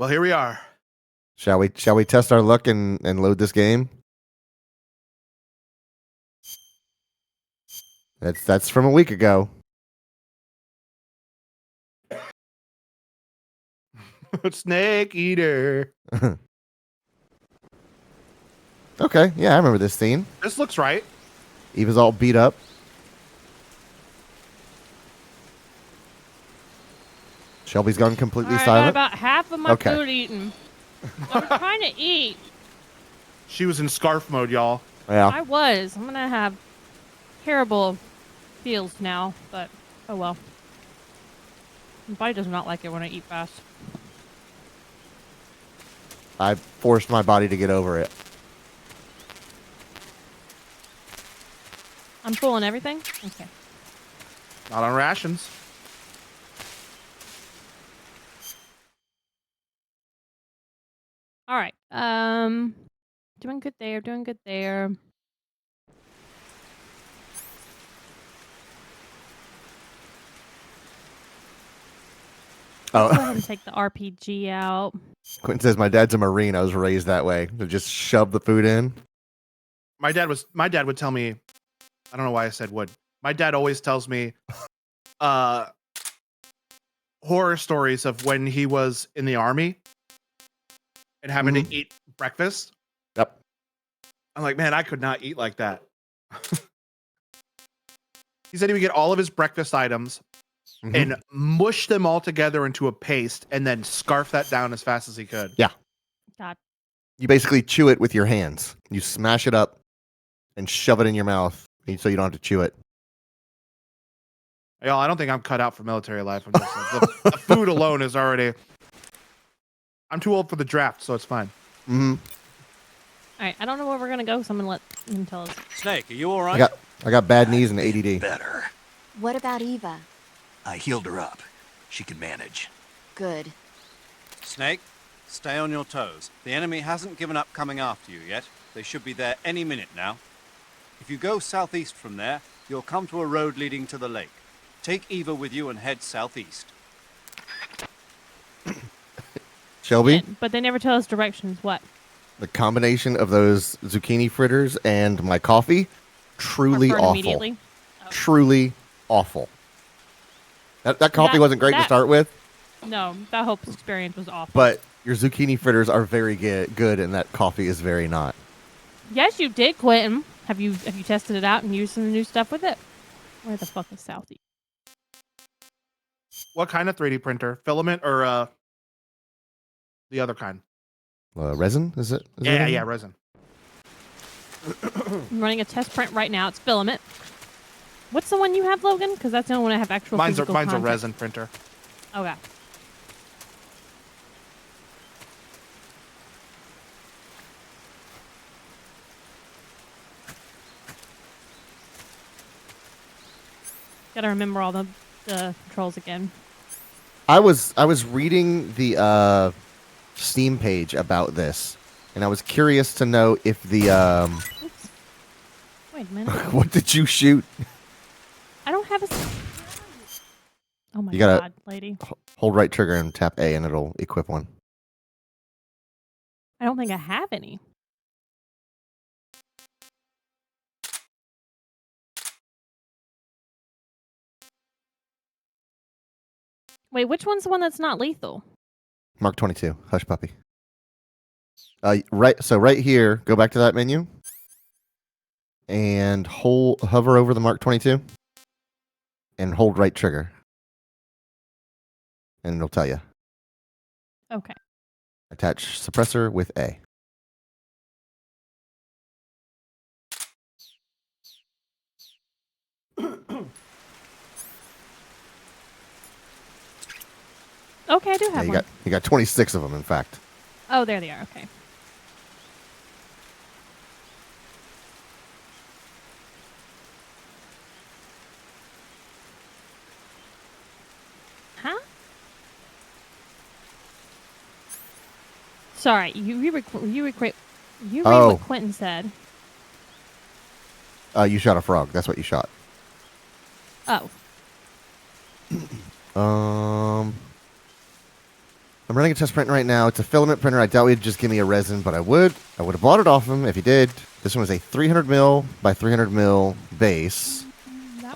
Well, here we are. Shall we test our luck and load this game? That's from a week ago. Snake eater. Okay, yeah, I remember this scene. This looks right. Eva's all beat up. Shelby's gone completely I silent. got about half of my food eaten. I'm trying to eat. She was in scarf mode, y'all. Yeah. I was. I'm gonna have terrible feels now, but oh well. My body does not like it when I eat fast. I forced my body to get over it. I'm full on everything? Okay. Not on rations. All right. Doing good there. Doing good there. Oh. Go ahead and take the RPG out. Quentin says, my dad's a Marine. I was raised that way. To just shove the food in. My dad would tell me, I don't know why I said would. My dad always tells me horror stories of when he was in the army and having to eat breakfast. Yep. I'm like, man, I could not eat like that. He said he would get all of his breakfast items and mush them all together into a paste and then scarf that down as fast as he could. Yeah. God. You basically chew it with your hands. You smash it up and shove it in your mouth so you don't have to chew it. Y'all, I don't think I'm cut out for military life. I'm just the food alone is already. I'm too old for the draft, so it's fine. All right, I don't know where we're gonna go, so I'm gonna let him tell us. Snake, are you all right? I got bad knees and ADD. Better. What about Eva? I healed her up. She can manage. Good. Snake, stay on your toes. The enemy hasn't given up coming after you yet. They should be there any minute now. If you go southeast from there, you'll come to a road leading to the lake. Take Eva with you and head southeast. Shelby? But they never tell us directions. What? The combination of those zucchini fritters and my coffee, truly awful. Immediately? Oh. Truly awful. That coffee wasn't great to start with. No, that whole experience was awful. But your zucchini fritters are very good, and that coffee is very not. Yes, you did, Quentin. Have you tested it out and used some new stuff with it? Where the fuck is Southeast? What kind of 3D printer? Filament or the other kind? Resin? Is it? Yeah, resin. I'm running a test print right now. It's filament. What's the one you have, Logan? Because that's the only one I have actual physical Mine's a content. resin printer. Okay. Gotta remember all the controls again. I was reading the Steam page about this, and I was curious to know if the Oops. Wait a minute. what did you shoot? I don't have a. Oh my gotta god, lady! Hold right trigger and tap A, and it'll equip one. I don't think I have any. Wait, which one's the one that's not lethal? Mark 22, Hush Puppy. Right here, go back to that menu, and hover over the Mark 22, and hold right trigger, and it'll tell you. Okay. Attach suppressor with A. Okay, I do have one. You got 26 of them, in fact. Oh, there they are. Okay. Huh? Sorry, you read what Quentin said. You shot a frog. That's what you shot. Oh. I'm running a test print right now. It's a filament printer. I doubt he'd just give me a resin, but I would. I would have bought it off him if he did. This one was a 300 mil by 300 mil base.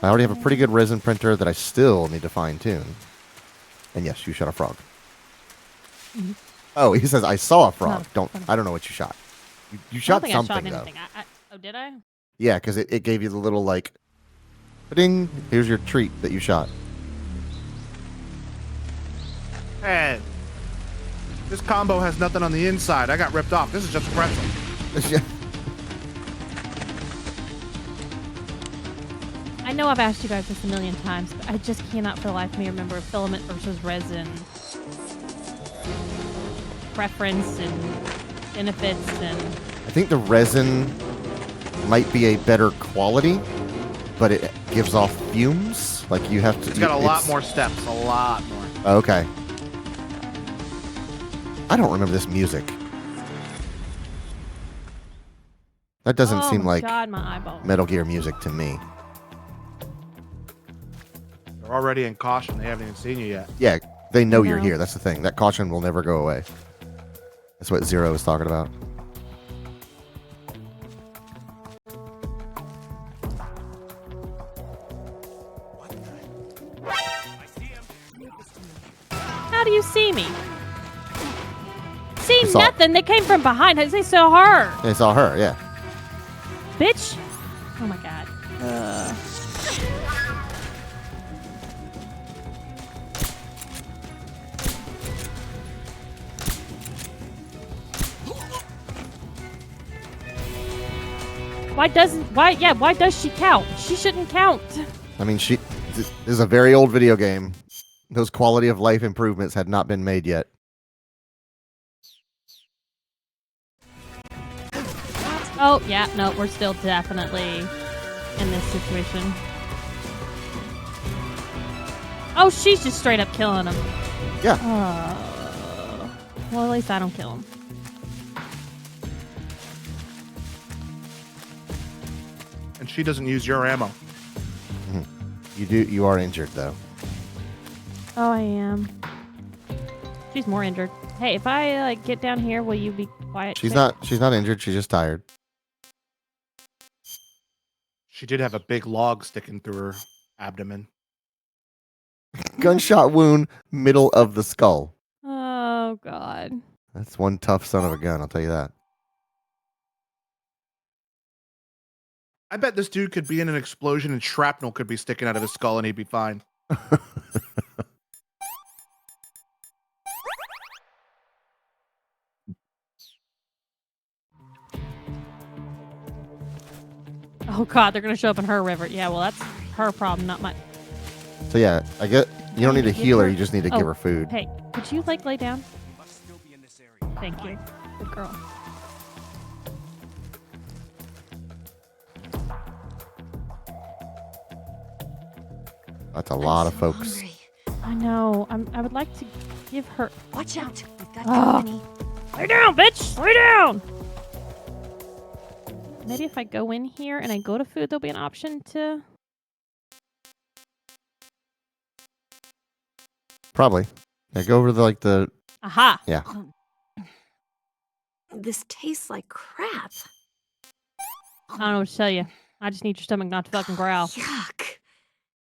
I already have a pretty good resin printer that I still need to fine tune. And yes, you shot a frog. Mm-hmm. Oh, he says I saw a frog. No, I don't know what you shot. You I don't shot think something I shot though. anything. Oh, did I? Yeah, because it gave you the little like, ding. Here's your treat that you shot. Hey, this combo has nothing on the inside. I got ripped off. This is just a pretzel. I know I've asked you guys this a million times, but I just cannot for the life of me remember filament versus resin preference and benefits and. I think the resin might be a better quality, but it gives off fumes. Like you have to. It's got a lot more steps. A lot more. Okay. I don't remember this music. That doesn't Oh seem my like God, my eyeball. Metal Gear music to me. They're already in caution. They haven't even seen you yet. Yeah, they know you're No. here. That's the thing. That caution will never go away. That's what Zero was talking about. How do you see me? See I saw- nothing. They came from behind. They saw her. It's all her, yeah. Bitch. Oh my God. Why does she count? She shouldn't count. I mean, this is a very old video game. Those quality of life improvements had not been made yet. Oh, yeah, no, we're still definitely in this situation. Oh, she's just straight up killing him. Yeah. Well, at least I don't kill him. And she doesn't use your ammo. You are injured though. Oh, I am. She's more injured. Hey, if I get down here, will you be quiet? She's not injured, she's just tired. She did have a big log sticking through her abdomen. Gunshot wound, middle of the skull. Oh God. That's one tough son of a gun, I'll tell you that. I bet this dude could be in an explosion and shrapnel could be sticking out of his skull and he'd be fine. Oh God, they're gonna show up in her river. Yeah, well, that's her problem, not mine. So yeah, I get you don't need to Give heal her, her- you just need to Oh, give her food. Hey, could you lay down? Thank you. Good girl. That's a lot of so folks. hungry. I know. I would like to give her. Watch out. We've got Ah. company. Lay down, bitch! Lay down! Maybe if I go in here and I go to food, there'll be an option to... Probably. Yeah, go over to the Aha! yeah. This tastes like crap. I don't know what to tell you. I just need your stomach not to fucking growl. Yuck.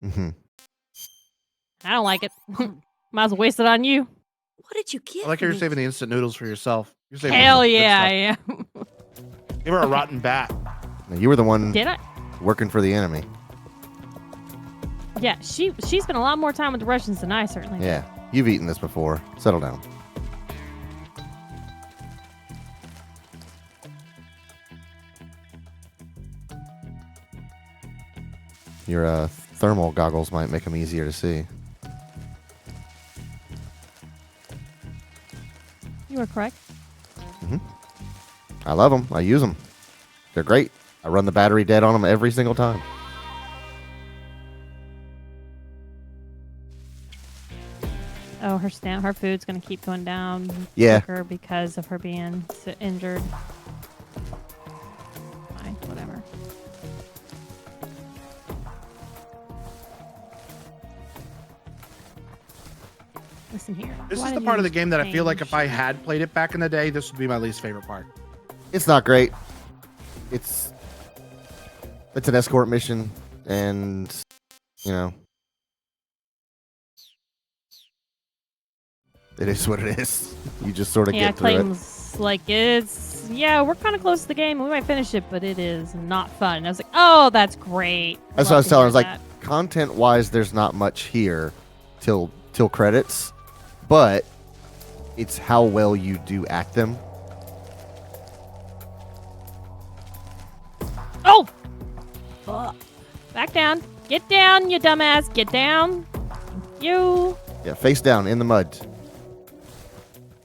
Mm-hmm. I don't like it. Might as well waste it on you. What did you get? I like how you're me? saving the instant noodles for yourself. You're saving Hell the good yeah, I stuff. am. Give her a rotten bat. You were the one Did I? working for the enemy. Yeah, she spent a lot more time with the Russians than I certainly did. Yeah. You've eaten this before. Settle down. Your thermal goggles might make them easier to see. You were correct. I love them. I use them. They're great. I run the battery dead on them every single time. Oh, her food's gonna keep going down Yeah. quicker because of her being injured. Fine, whatever. Listen here. This Why is the did part of you the game that I feel like change? if I had played it back in the day, this would be my least favorite part. It's not great. It's an escort mission, and you know, it is what it is. You just sort of Yeah, get through it. Clayton's like, yeah, we're kind of close to the game. We might finish it, but it is not fun. And I was like, oh, that's great. That's what I Love was to telling. I hear was like, that. content-wise, there's not much here till credits, but it's how well you do act them. Oh! Fuck. Back down. Get down, you dumbass. Get down. You. Yeah, face down in the mud.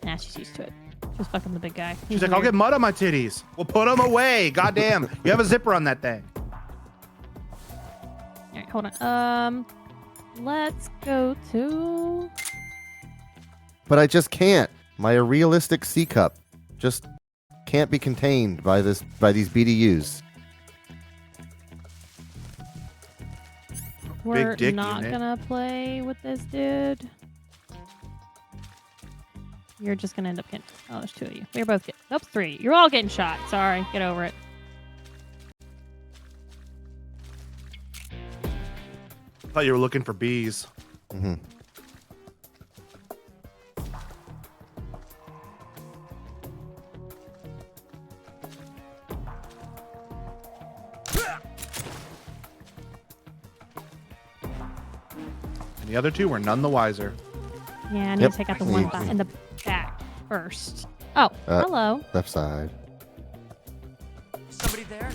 Nah, she's used to it. She's fucking the big guy. She's like, I'll get mud on my titties. Well, put them away. Goddamn. You have a zipper on that thing. Alright, hold on. Let's go to... But I just can't. My realistic C cup just can't be contained by these BDUs. We're dick not unit. gonna play with this dude. You're just gonna end up getting... Oh, there's 2 of you. We're both getting... Nope, 3. You're all getting shot. Sorry. Get over it. I thought you were looking for bees. Mm-hmm. And the other two were none the wiser. Yeah, I need Yep. to take out the one in the back first. Oh, hello. Left side. Somebody there?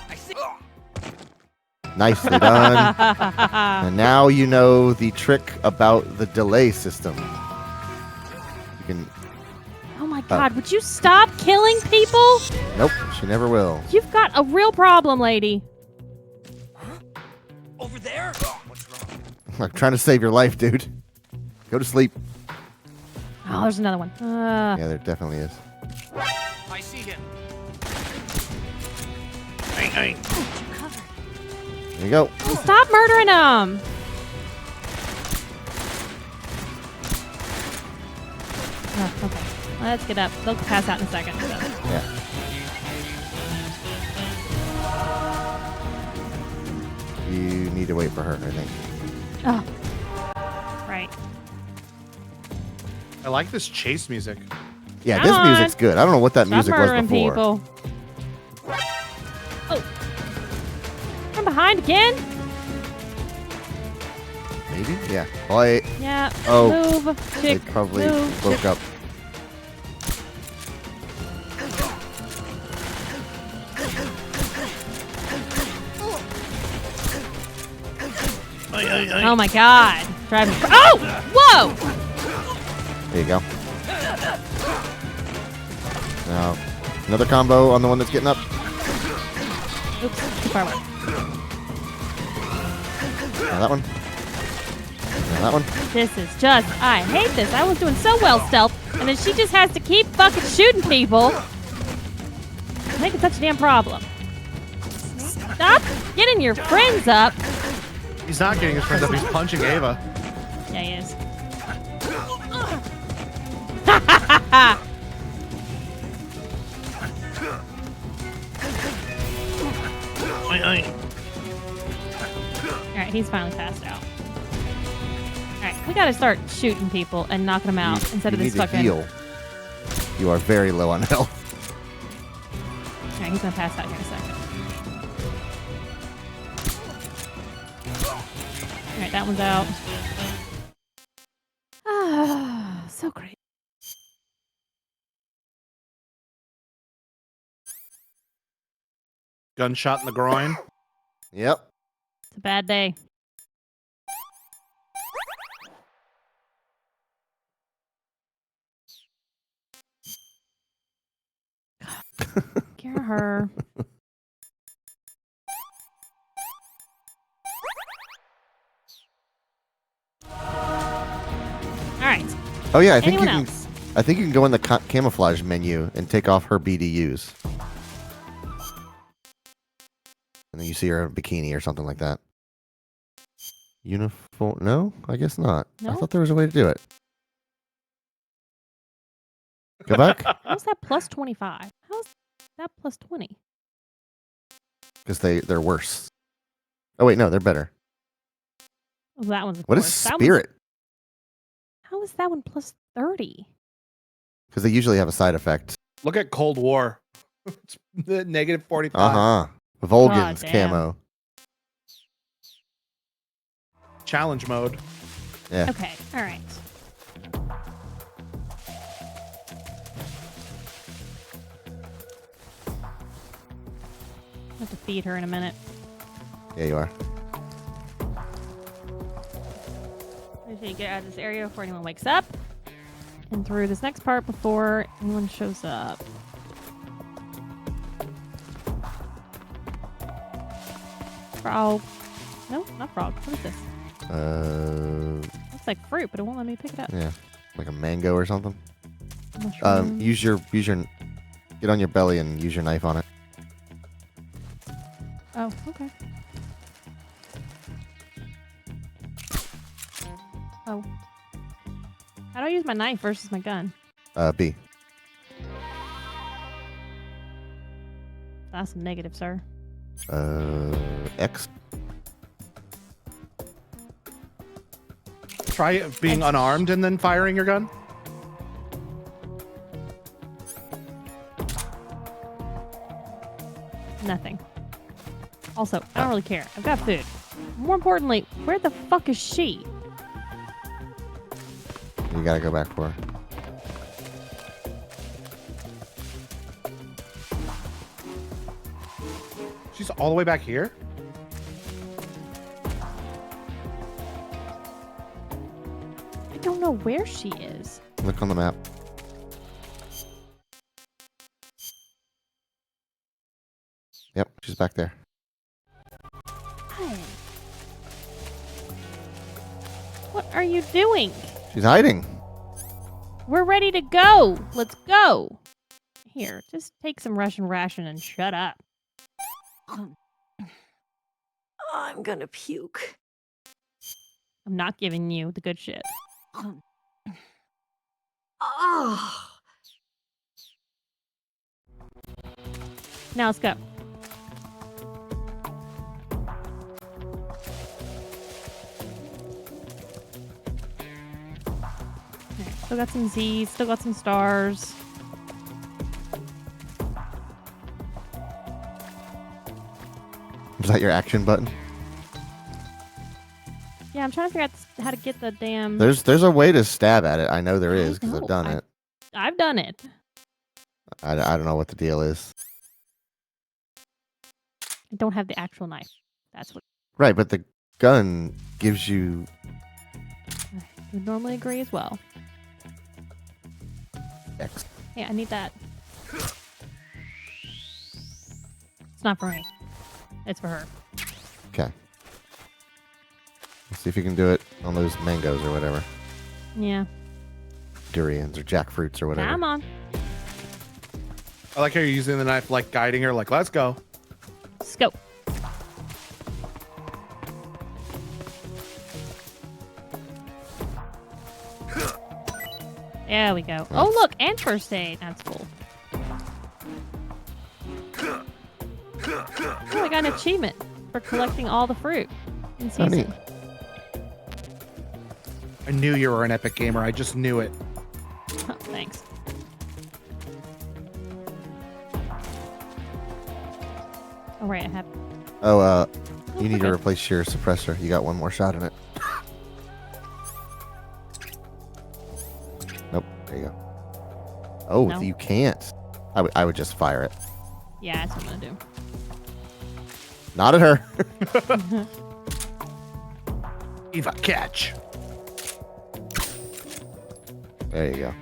I see. Nicely done. And now you know the trick about the delay system. You can... Oh my god, would you stop killing people? Nope, she never will. You've got a real problem, lady. Over there? What's wrong? I'm trying to save your life, dude. Go to sleep. Oh, there's another one. Yeah, there definitely is. I see him. There you go. Stop murdering them. Oh, okay. Let's get up. They'll pass out in a second. So. Yeah. You need to wait for her, I think. Oh. Right. I like this chase music. Yeah, Come this on. music's good. I don't know what that Stop music was murdering before. people. Oh. I'm behind again? Maybe? Yeah. Boy, Yeah. Oh, Move. they Chick. probably Move. woke up. Oh my god. Driving. Oh! Whoa! There you go. Now, another combo on the one that's getting up. Oops. Too far away. Now that one. Now that one. This is just, I hate this. I was doing so well stealth, and then she just has to keep fucking shooting people. Make it such a damn problem. Stop getting your friends up. He's not getting his friends up. He's punching Ava. Yeah, he is. Alright, he's finally passed out. Alright, we gotta start shooting people and knocking them out instead of you this need to fucking... heal. You are very low on health. Alright, he's gonna pass out here in a second. Alright, that one's out. Ah, so great. Gunshot in the groin. Yep. It's a bad day. Get her. Alright. Oh yeah, I think Anyone you can. else? I think you can go in the camouflage menu and take off her BDUs, and then you see her in a bikini or something like that. Uniform? No, I guess not. I No? thought there was a way to do it. Go back? How's that plus 25? How's that plus 20? Because they're worse. Oh, wait, no, they're better. Oh, that one's What is worse. That one's- spirit? How is that one plus 30? Because they usually have a side effect. Look at Cold War. It's the negative 45. Uh-huh. Volgan's damn. camo. Challenge mode. Yeah. Okay, all right. I have to feed her in a minute. Yeah, you are. Make sure you get out of this area before anyone wakes up. And through this next part before anyone shows up. Frog. No, not frog. What is this? Looks like fruit, but it won't let me pick it up. Yeah. Like a mango or something. Mushroom. Use your get on your belly and use your knife on it. Oh, okay. Oh. How do I use my knife versus my gun? B. That's a negative, sir. X. Try being unarmed and then firing your gun. Nothing. Also, I don't really care. I've got food. More importantly, where the fuck is she? You gotta go back for her. She's all the way back here. I don't know where she is. Look on the map. Yep, she's back there. Hey. What are you doing? She's hiding. We're ready to go. Let's go. Here, just take some Russian ration and shut up. I'm gonna puke. I'm not giving you the good shit. Oh, Now let's go. Alright, still got some Z's, still got some stars. Is that your action button? Yeah, I'm trying to figure out how to get the damn... There's a way to stab at it. I know there I is because I've know. done it. I've done it. I don't know what the deal is. I don't have the actual knife. That's what Right, but the gun gives you. I would normally agree as well. X. Yeah, I need that. It's not for me. It's for her. Okay. Let's see if you can do it on those mangoes or whatever. Yeah. Durians or jackfruits or whatever. Come on. I like how you're using the knife, like guiding her, like, let's go. Scope. There we go. Oh, look, and first aid. That's cool. Oh, I got an achievement for collecting all the fruit in How neat. season. I knew you were an epic gamer. I just knew it. Oh, thanks. Oh, right, I have... Oh, you need to okay. replace your suppressor. You got one more shot in it. Nope. There you go. Oh, No. you can't. I would just fire it. Yeah, that's what I'm gonna do. Not at her. Eva, catch. There you go.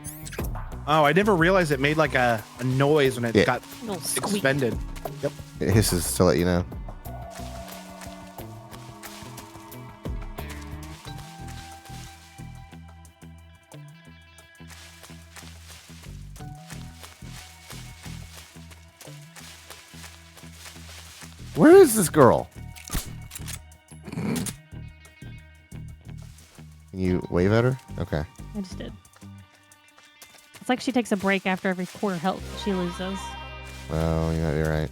Oh, I never realized it made like a noise when it Yeah. got Little squeak. expended. Yep. It hisses to let you know. Where is this girl? Can you wave at her? Okay. I just did. It's like she takes a break after every quarter health she loses. Oh, you might be right.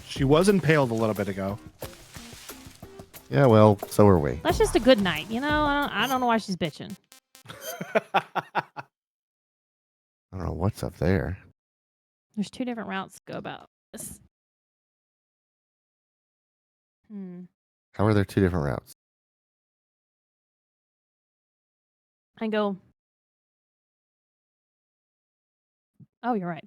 She was impaled a little bit ago. Yeah, well, so are we. That's just a good night, you know? I don't know why she's bitching. I don't know what's up there. There's 2 different routes to go about this. How are there 2 different routes? I go. Oh, you're right.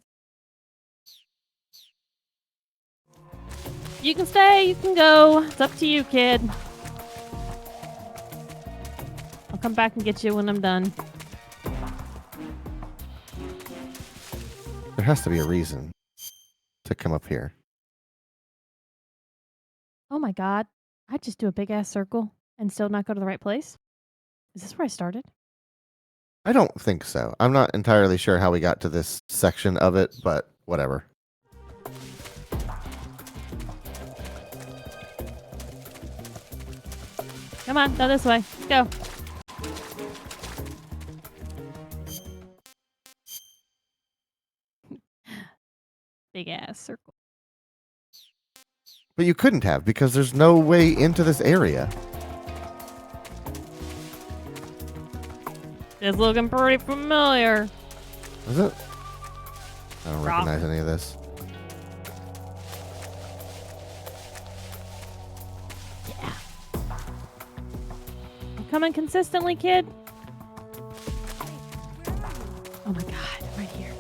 You can stay, you can go. It's up to you, kid. I'll come back and get you when I'm done. There has to be a reason to come up here. Oh my god. I'd just do a big ass circle and still not go to the right place? Is this where I started? I don't think so. I'm not entirely sure how we got to this section of it, but whatever. Come on, go this way. Let's go. Big ass circle. But you couldn't have because there's no way into this area. It's looking pretty familiar. Is it? I don't Rock. recognize any of this. You coming consistently, kid? Oh my god, right here.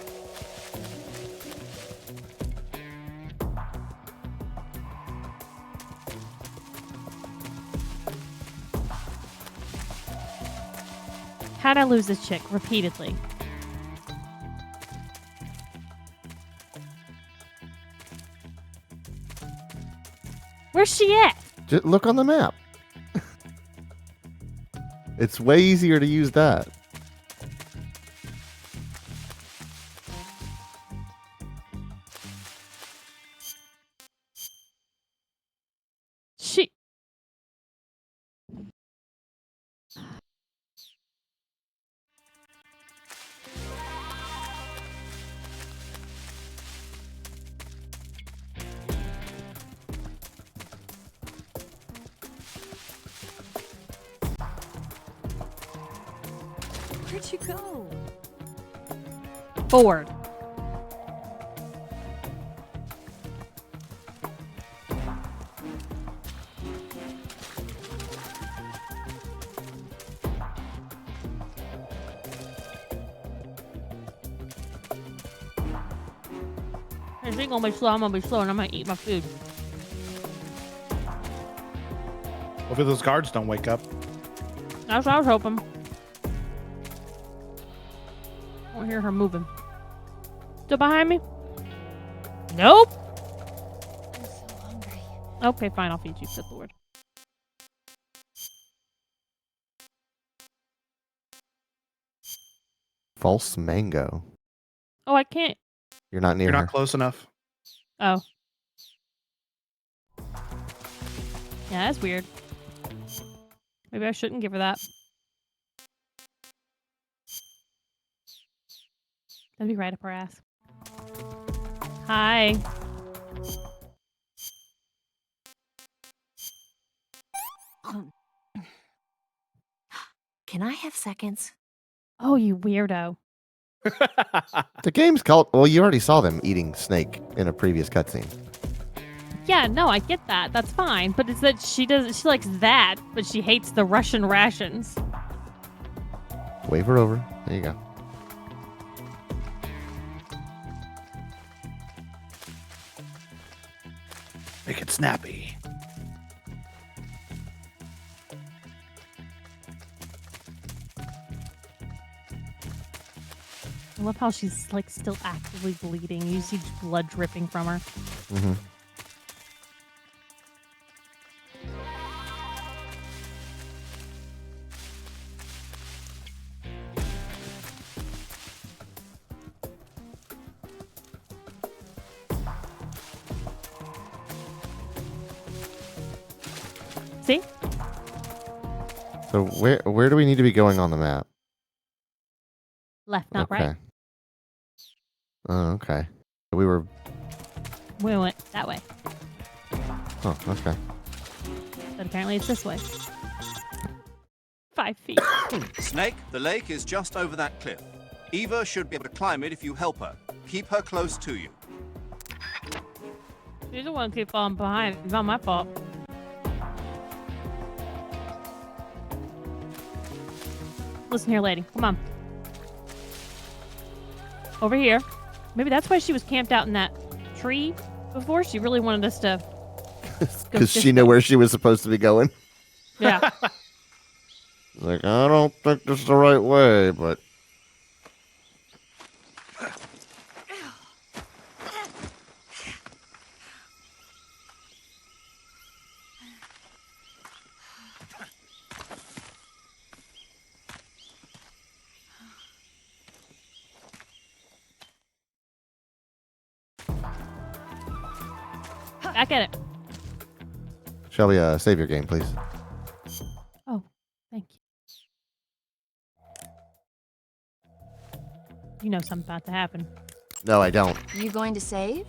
How'd I lose this chick repeatedly? Where's she at? Just look on the map. It's way easier to use that. She. Where'd you go? Forward. If she's gonna be slow, I'm gonna be slow and I'm gonna eat my food. Hopefully those guards don't wake up. That's what I was hoping. I don't hear her moving. Still behind me? Nope. I'm so hungry. Okay, fine. I'll feed you, Sith Lord. False mango. Oh, I can't. You're not near You're her. not close enough. Oh. Yeah, that's weird. Maybe I shouldn't give her that. That'd be right up her ass. Hi. Can I have seconds? Oh, you weirdo. The game's called. Well, you already saw them eating snake in a previous cutscene. Yeah, no, I get that. That's fine. But it's that she likes that, but she hates the Russian rations. Wave her over. There you go. Make it snappy. I love how she's like still actively bleeding. You see blood dripping from her. Mm-hmm. See? So where do we need to be going on the map? Left, not okay. right. Oh, okay. We were. We went that way. Oh, okay. But apparently it's this way. 5 feet. Snake, the lake is just over that cliff. Eva should be able to climb it if you help her. Keep her close to you. She's the one who keep falling behind. It's not my fault. Listen here, lady. Come on. Over here. Maybe that's why she was camped out in that tree before. She really wanted us to... Because she knew where she was supposed to be going. Yeah. Like, I don't think this is the right way, but... Back at it. Shelby, save your game, please. Oh, thank you. You know something's about to happen. No, I don't. You going to save?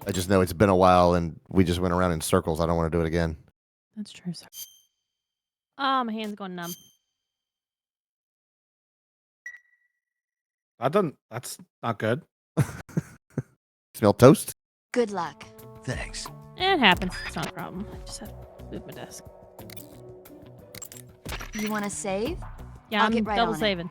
I just know it's been a while and we just went around in circles. I don't want to do it again. That's true, sir. Oh, my hand's going numb. That's not good. Smell toast? Good luck. Thanks. It happens. It's not a problem. I just have to move my desk. You want to save? Yeah, I'll I'm get right double on it. saving.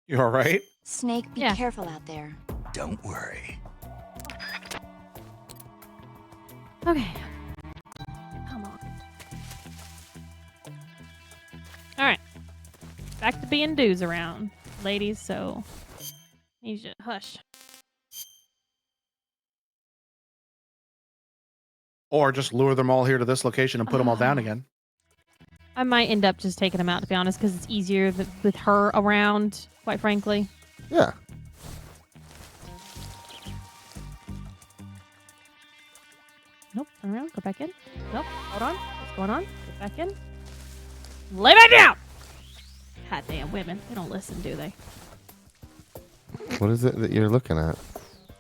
You all right? Snake, be Yeah. careful out there. Don't worry. Okay. Come on. Alright. Back to being dudes around, ladies, so you should hush. Or just lure them all here to this location and put them all down again. I might end up just taking them out, to be honest, because it's easier with her around, quite frankly. Yeah. Nope, turn around, go back in. Nope, hold on. What's going on? Get back in. Lay back down! God damn, women. They don't listen, do they? What is it that you're looking at?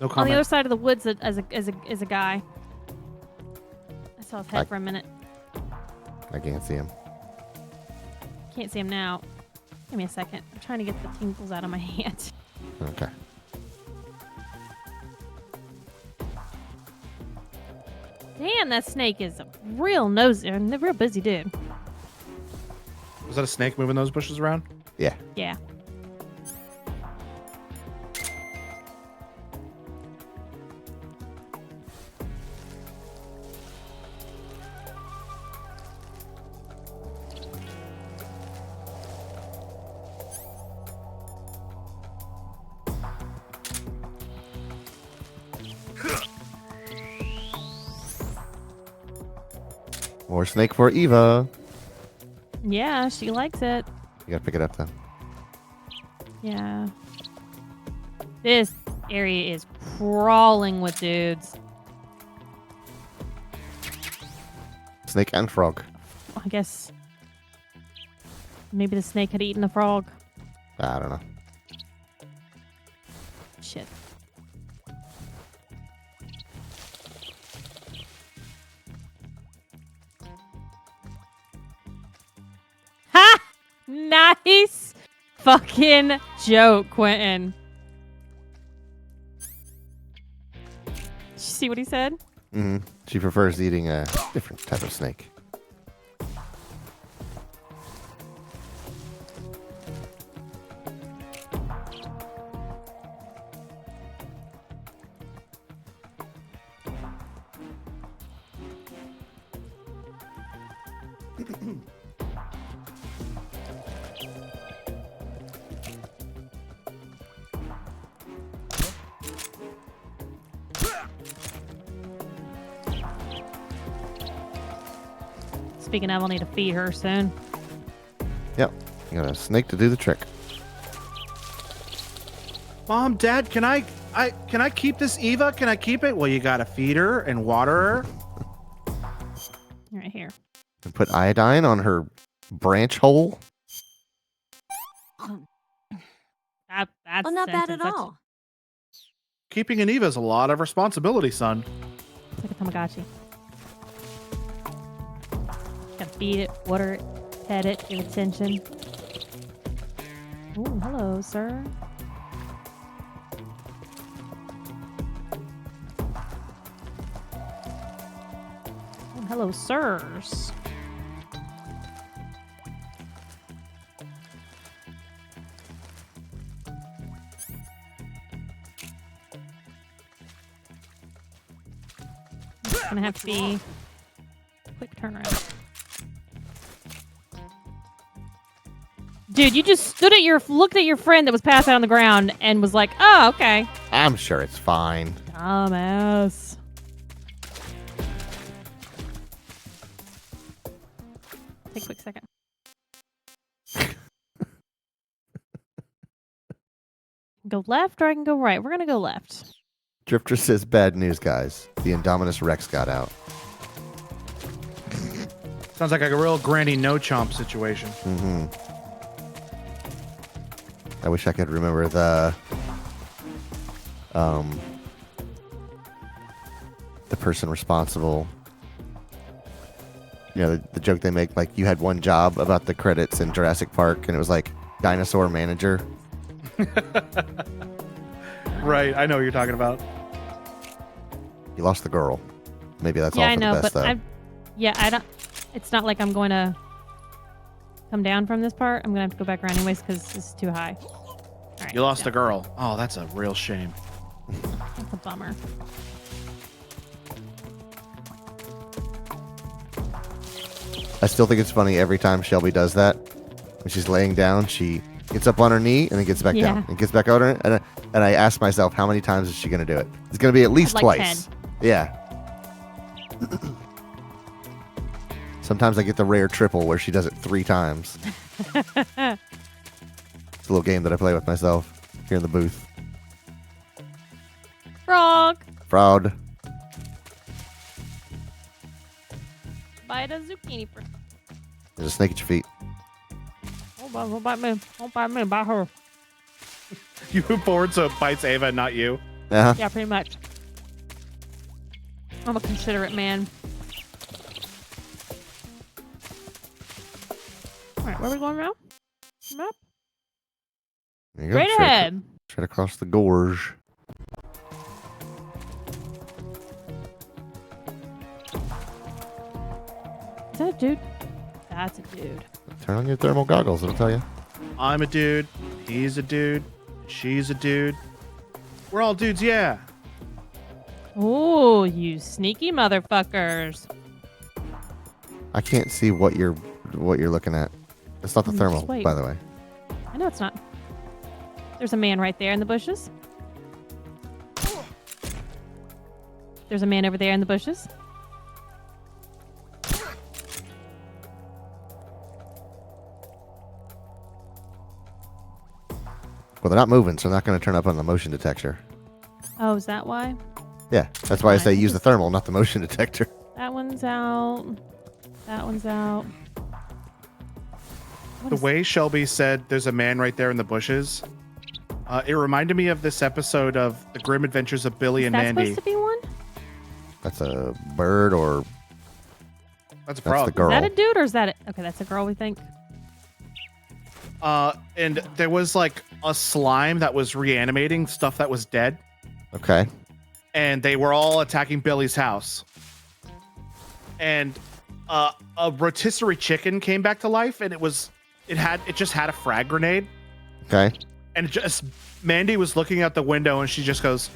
No On the comment. other side of the woods as a guy. I saw his head for a minute. I can't see him. Can't see him now. Give me a second. I'm trying to get the tingles out of my hand. Okay. Damn, that snake is a real nosy, a real busy dude. Was that a snake moving those bushes around? Yeah. Yeah. More snake for Eva. Yeah, she likes it. You gotta pick it up though. Yeah. This area is crawling with dudes. Snake and frog. I guess maybe the snake had eaten the frog. I don't know. Shit. Ha! Nice fucking joke, Quentin. Did you see what he said? Mm-hmm. She prefers eating a different type of snake. Speaking of, I'll need to feed her soon. Yep. You got a snake to do the trick. Mom, Dad, can I keep this Eva? Can I keep it? Well, you gotta feed her and water her. Right here. And put iodine on her branch hole. That's Well, not bad sentence. at all. Keeping an Eva is a lot of responsibility, son. It's like a Tamagotchi. Gotta feed it, water it, pet it, give attention. Oh, hello, sir. Oh, hello, sirs. It's gonna have to be quick turnaround. Dude, you just stood at looked at your friend that was passed out on the ground and was like, "Oh, okay." I'm sure it's fine. Dumbass. Take a quick second. Go left or I can go right. We're gonna go left. Drifter says, bad news, guys. The Indominus Rex got out. Sounds like a real Granny No Chomp situation. Mm-hmm. I wish I could remember the person responsible. You know, the joke they make, like, you had one job about the credits in Jurassic Park, and it was like dinosaur manager. Right, I know what you're talking about. You lost the girl. Maybe that's all Yeah, for I know, the best, but though. I don't. It's not like I'm going to come down from this part. I'm gonna have to go back around anyways because this is too high. All right, You lost yeah. a girl. Oh, that's a real shame. That's a bummer. I still think it's funny every time Shelby does that. When she's laying down, she gets up on her knee and then gets back Yeah. down and gets back out on it. And I ask myself, how many times is she going to do it? It's going to be at least Like twice. 10. Yeah. Sometimes I get the rare triple where she does it 3 times. It's a little game that I play with myself here in the booth. Frog. Fraud. Bite a zucchini for. There's a snake at your feet. Don't bite me. Don't bite me. Bite her. You move forward so it bites Ava and not you. Uh-huh. Yeah, pretty much. I'm a considerate man. All right, where are we going now? Map? There you go. Straight ahead. Straight across the gorge. Is that a dude? That's a dude. Turn on your thermal goggles, it'll tell you. I'm a dude. He's a dude. She's a dude. We're all dudes, yeah. Oh, you sneaky motherfuckers. I can't see what you're looking at. It's not the Just thermal, wait. by the way. I know it's not. There's a man right there in the bushes. There's a man over there in the bushes. Well, they're not moving, so they're not going to turn up on the motion detector. Oh, is that why? Yeah, that's why I say Fine. use the thermal, not the motion detector. That one's out. That one's out. What The is- way Shelby said there's a man right there in the bushes, it reminded me of this episode of The Grim Adventures of Billy is and that Mandy. supposed to be one? That's a bird or That's a that's frog. the girl. Is that a dude or is that a... Okay, that's a girl, we think. And there was like a slime that was reanimating stuff that was dead, Okay. and they were all attacking Billy's house. And a rotisserie chicken came back to life, and it just had a frag grenade, Okay. and Mandy was looking out the window, and she just goes,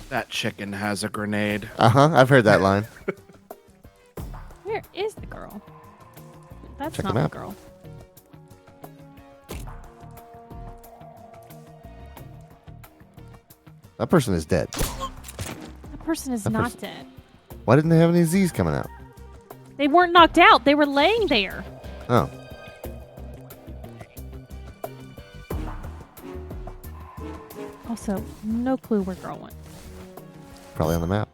"That chicken has a grenade." Uh-huh. I've heard that line. Where is the girl? That's Check not them the out. girl. That person is dead. That person is That not Uh-huh. person- dead. Why didn't they have any Z's coming out? They weren't knocked out. They were laying there. Oh. Also, no clue where girl went. Probably on the map.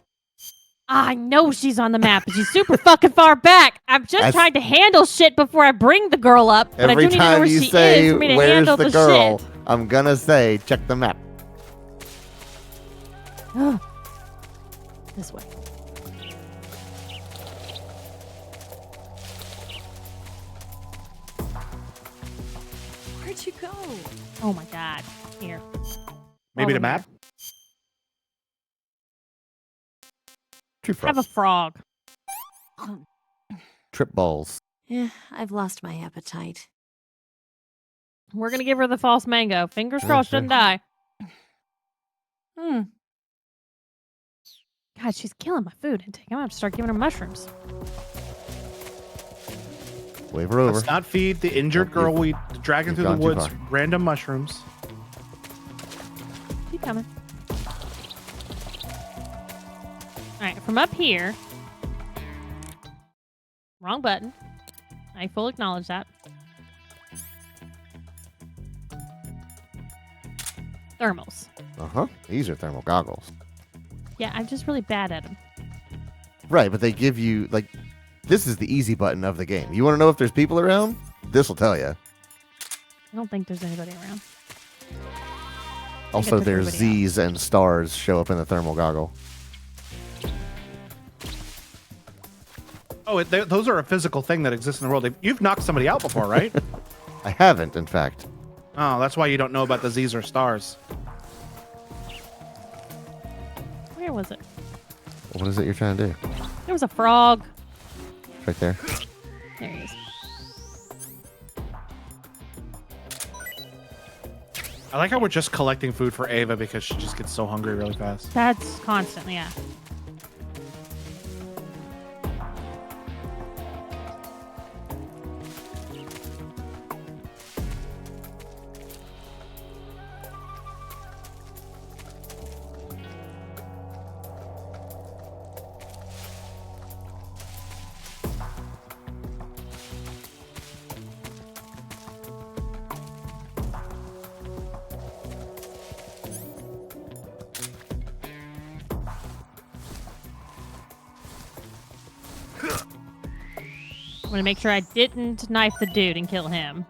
I know she's on the map, but she's super fucking far back. I'm just That's- trying to handle shit before I bring the girl up, but I Every do need to know time where you she say, is for me to where's handle the girl, shit. I'm gonna say, check the map. This way. Where'd you go? Oh my god. Here. Maybe Over the map? True there. Have a frost. frog. Trip balls. Yeah, I've lost my appetite. We're gonna give her the false mango. Fingers crossed, she doesn't die. Hmm. God, she's killing my food intake. I'm gonna have to start giving her mushrooms. Wave her over. Let's not feed the injured You've- girl we dragging you've through the gone too woods far. random mushrooms. Keep coming. Alright, from up here. Wrong button. I full acknowledge that. Thermals. Uh-huh. These are thermal goggles. Yeah, I'm just really bad at them. Right, but they give you, like, this is the easy button of the game. You want to know if there's people around? This will tell you. I don't think there's anybody around. Also, took there's everybody Z's and stars show up in the thermal goggle. Oh, those are a physical thing that exists in the world. You've knocked somebody out before, right? I haven't, in fact. Oh, that's why you don't know about the Z's or stars. Where was it? What is it you're trying to do? There was a frog. Right there. There he is. I like how we're just collecting food for Ava because she just gets so hungry really fast. That's constant, yeah. I'm gonna make sure I didn't knife the dude and kill him.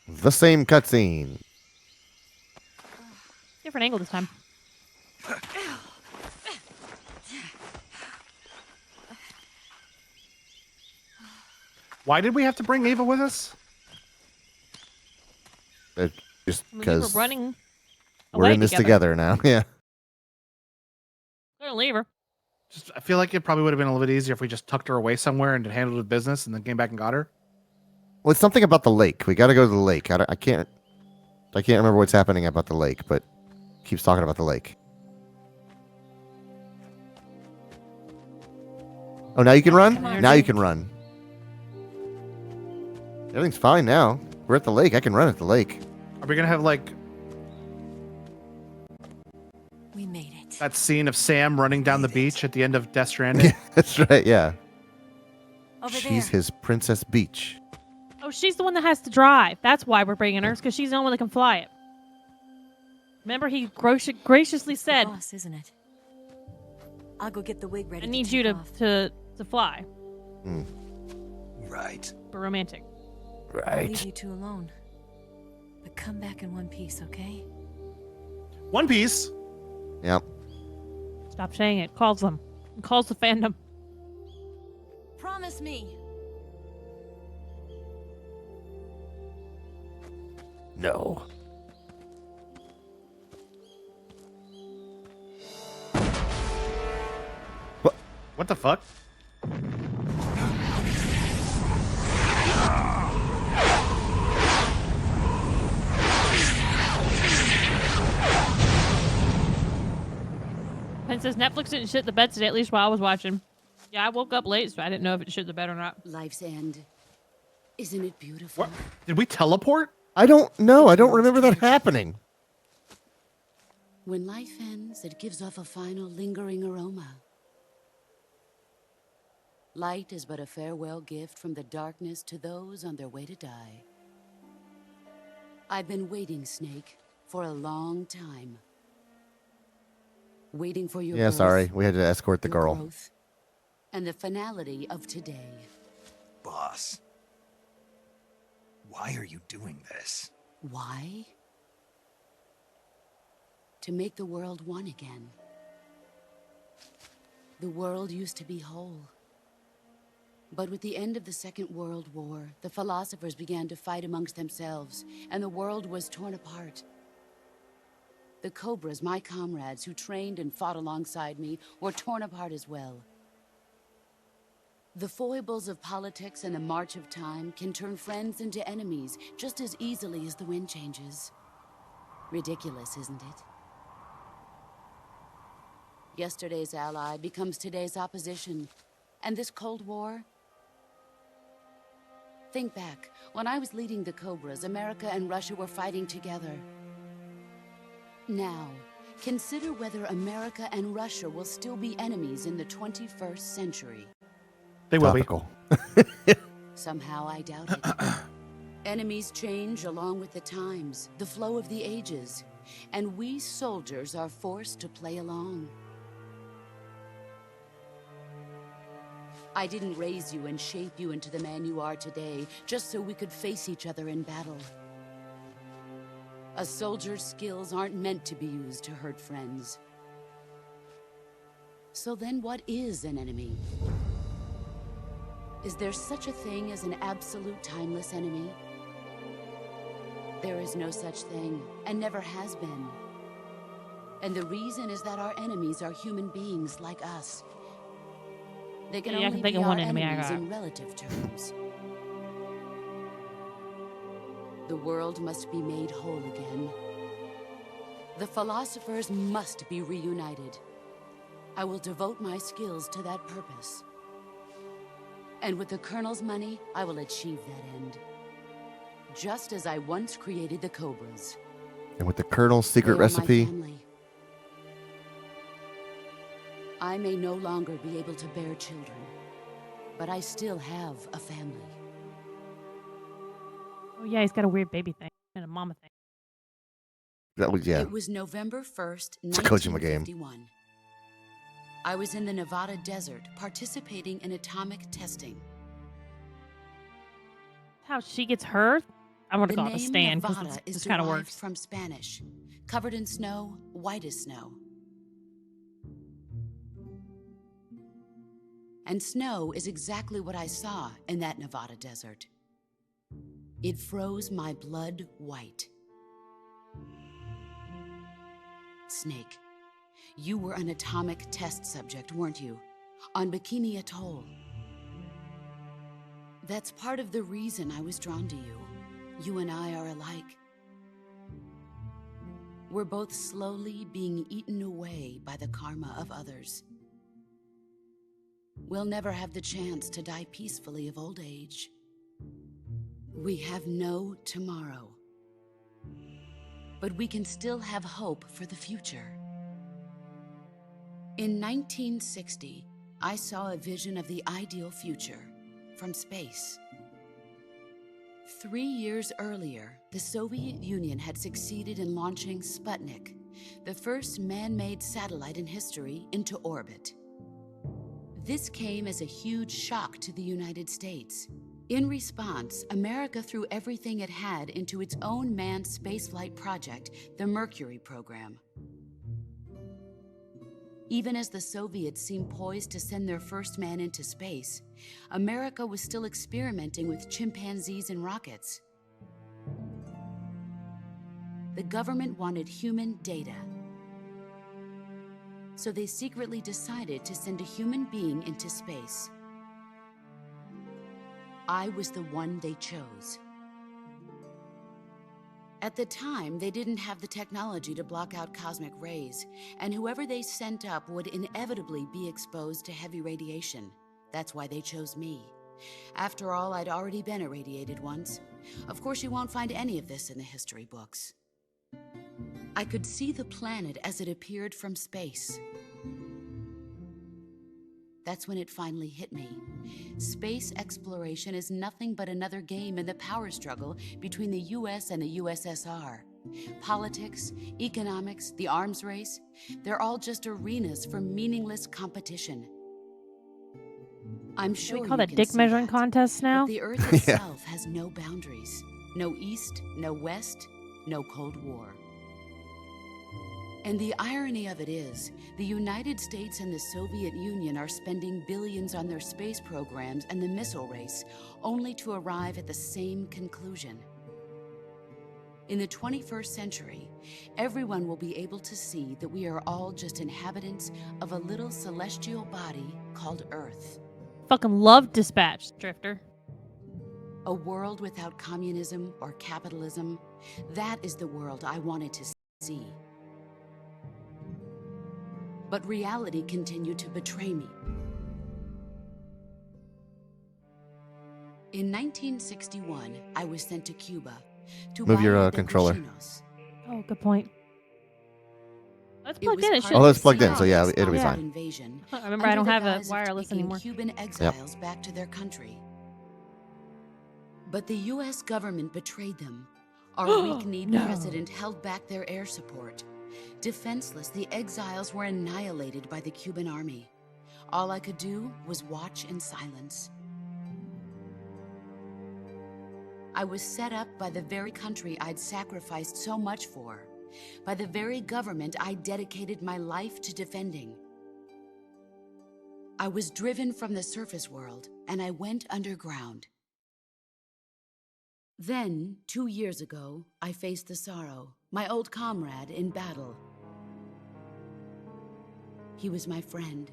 The same cutscene. Different angle this time. Why did we have to bring Ava with us? Just We were because running we're away in this together now. Yeah. Couldn't leave her. Just, I feel like it probably would have been a little bit easier if we just tucked her away somewhere and handled the business and then came back and got her. Well, it's something about the lake. We got to go to the lake. I can't remember what's happening about the lake, but keeps talking about the lake. Oh, now you can run? Come on, Now you dude. can run. Everything's fine now. We're at the lake. I can run at the lake. Are we gonna have like We made it. that scene of Sam running down the beach at the end of Death Stranding? That's right, yeah. Over She's there. his Princess Beach. Oh, she's the one that has to drive. That's why we're bringing her, because she's the only one that can fly it. Remember, he graciously said, Boss, isn't it? I'll go get the wig ready. I need to you take to off. fly. Right. But romantic. I'll leave you two alone. But come back in one piece, okay? One Piece. Yep. Stop saying it. Calls them. It calls the fandom. Promise me. No. What the fuck? Princess says Netflix didn't shit the bed today, at least while I was watching. Yeah, I woke up late, so I didn't know if it shit the bed or not. Life's end. Isn't it beautiful? What? Did we teleport? I don't know. I don't remember that happening. When life ends, it gives off a final lingering aroma. Light is but a farewell gift from the darkness to those on their way to die. I've been waiting, Snake, for a long time. Waiting for your Yeah, birth, sorry. We had to escort the your girl. growth, and the finality of today. Boss. Why are you doing this? Why? To make the world one again. The world used to be whole. But with the end of the Second World War, the philosophers began to fight amongst themselves, and the world was torn apart. The Cobras, my comrades who trained and fought alongside me, were torn apart as well. The foibles of politics and the march of time can turn friends into enemies just as easily as the wind changes. Ridiculous, isn't it? Yesterday's ally becomes today's opposition. And this Cold War? Think back. When I was leading the Cobras, America and Russia were fighting together. Now, consider whether America and Russia will still be enemies in the 21st century. They will Topical. Somehow I doubt it. Enemies change along with the times, the flow of the ages, and we soldiers are forced to play along. I didn't raise you and shape you into the man you are today just so we could face each other in battle. A soldier's skills aren't meant to be used to hurt friends. So then what is an enemy? Is there such a thing as an absolute timeless enemy? There is no such thing, and never has been. And the reason is that our enemies are human beings like us. They can Yeah, I only can think be of our one enemy I enemies got. in relative terms. The world must be made whole again. The philosophers must be reunited. I will devote my skills to that purpose. And with the Colonel's money, I will achieve that end. Just as I once created the Cobras. And with the Colonel's secret They are my recipe, family. I may no longer be able to bear children, but I still have a family. Oh yeah, he's got a weird baby thing and a mama thing. that was, yeah. It was November 1st, It's a Kojima game. 1951. I was in the Nevada desert participating in atomic testing. How she gets her? I want to The call it a name stand Nevada because is this kind of derived works. from Spanish, covered in snow, white as snow. And snow is exactly what I saw in that Nevada desert. It froze my blood white. Snake, you were an atomic test subject, weren't you? On Bikini Atoll. That's part of the reason I was drawn to you. You and I are alike. We're both slowly being eaten away by the karma of others. We'll never have the chance to die peacefully of old age. We have no tomorrow. But we can still have hope for the future. In 1960, I saw a vision of the ideal future from space. 3 years earlier, the Soviet Union had succeeded in launching Sputnik, the first man-made satellite in history, into orbit. This came as a huge shock to the United States. In response, America threw everything it had into its own manned spaceflight project, the Mercury program. Even as the Soviets seemed poised to send their first man into space, America was still experimenting with chimpanzees and rockets. The government wanted human data. So they secretly decided to send a human being into space. I was the one they chose. At the time, they didn't have the technology to block out cosmic rays, and whoever they sent up would inevitably be exposed to heavy radiation. That's why they chose me. After all, I'd already been irradiated once. Of course, you won't find any of this in the history books. I could see the planet as it appeared from space. That's when it finally hit me. Space exploration is nothing but another game in the power struggle between the US and the USSR. Politics, economics, the arms race, they're all just arenas for meaningless competition. I'm sure We call you that can dick see measuring that, contests now? but the Earth itself has no boundaries. No East, no West, no Cold War. And the irony of it is, the United States and the Soviet Union are spending billions on their space programs and the missile race, only to arrive at the same conclusion. In the 21st century, everyone will be able to see that we are all just inhabitants of a little celestial body called Earth. Fucking love Dispatch, Drifter. A world without communism or capitalism, that is the world I wanted to see. But reality continued to betray me. In 1961, I was sent to Cuba to Move your, Valle de controller. Cochinos. Oh, good point. That's It plugged was in. It part should. Oh, of that's the plugged in, so yeah, Soviet it'll be Soviet fine. invasion, Remember, I under don't the have a guise of wireless taking anymore. Cuban exiles back to their country. But the U.S. government betrayed them. Our weak-kneed No. president held back their air support. Defenseless, the exiles were annihilated by the Cuban army. All I could do was watch in silence. I was set up by the very country I'd sacrificed so much for, by the very government I dedicated my life to defending. I was driven from the surface world, and I went underground. Then, 2 years ago, I faced the Sorrow, my old comrade in battle. He was my friend.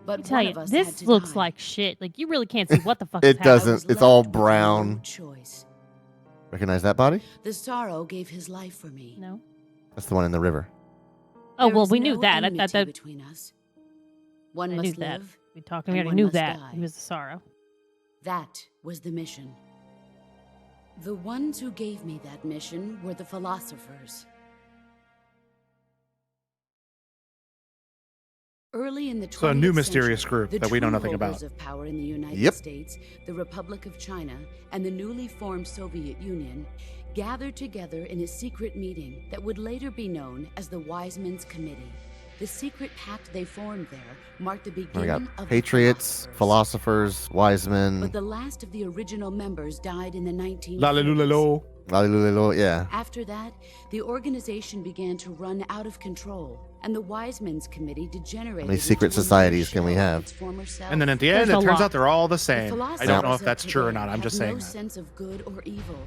But I tell one you, of us had this to looks die. like shit. Like, you really can't see what the fuck is It happening. I doesn't. was It's all left with no brown. choice. Recognize that body? The Sorrow gave his life for me. No. That's the one in the river. Oh, There well, is we knew no that. I enmity thought that between us. One I must knew that. live. We talked. and We already one knew must that. die. He was the Sorrow. That was the mission. The ones who gave me that mission were the philosophers. Early in the 20th So a new mysterious century, group the that we know true nothing about. holders of power in the United Yep. States, the Republic of China, and the newly formed Soviet Union gathered together in a secret meeting that would later be known as the Wiseman's Committee. The secret pact they formed there marked the We beginning got of patriots, the philosophers, wise men. But the last of the original members died in the 1930s. Lalelulelo. Lalilulilo, yeah. After that, the organization began to run out of control, and the Wiseman's Committee degenerated. How many secret into a mere societies can we shell of have? its former self. And then at the There's end, it a turns lot. out they're all the The same. I philosophers don't know if of that's true or today not. I'm just have saying no that. sense of good or evil.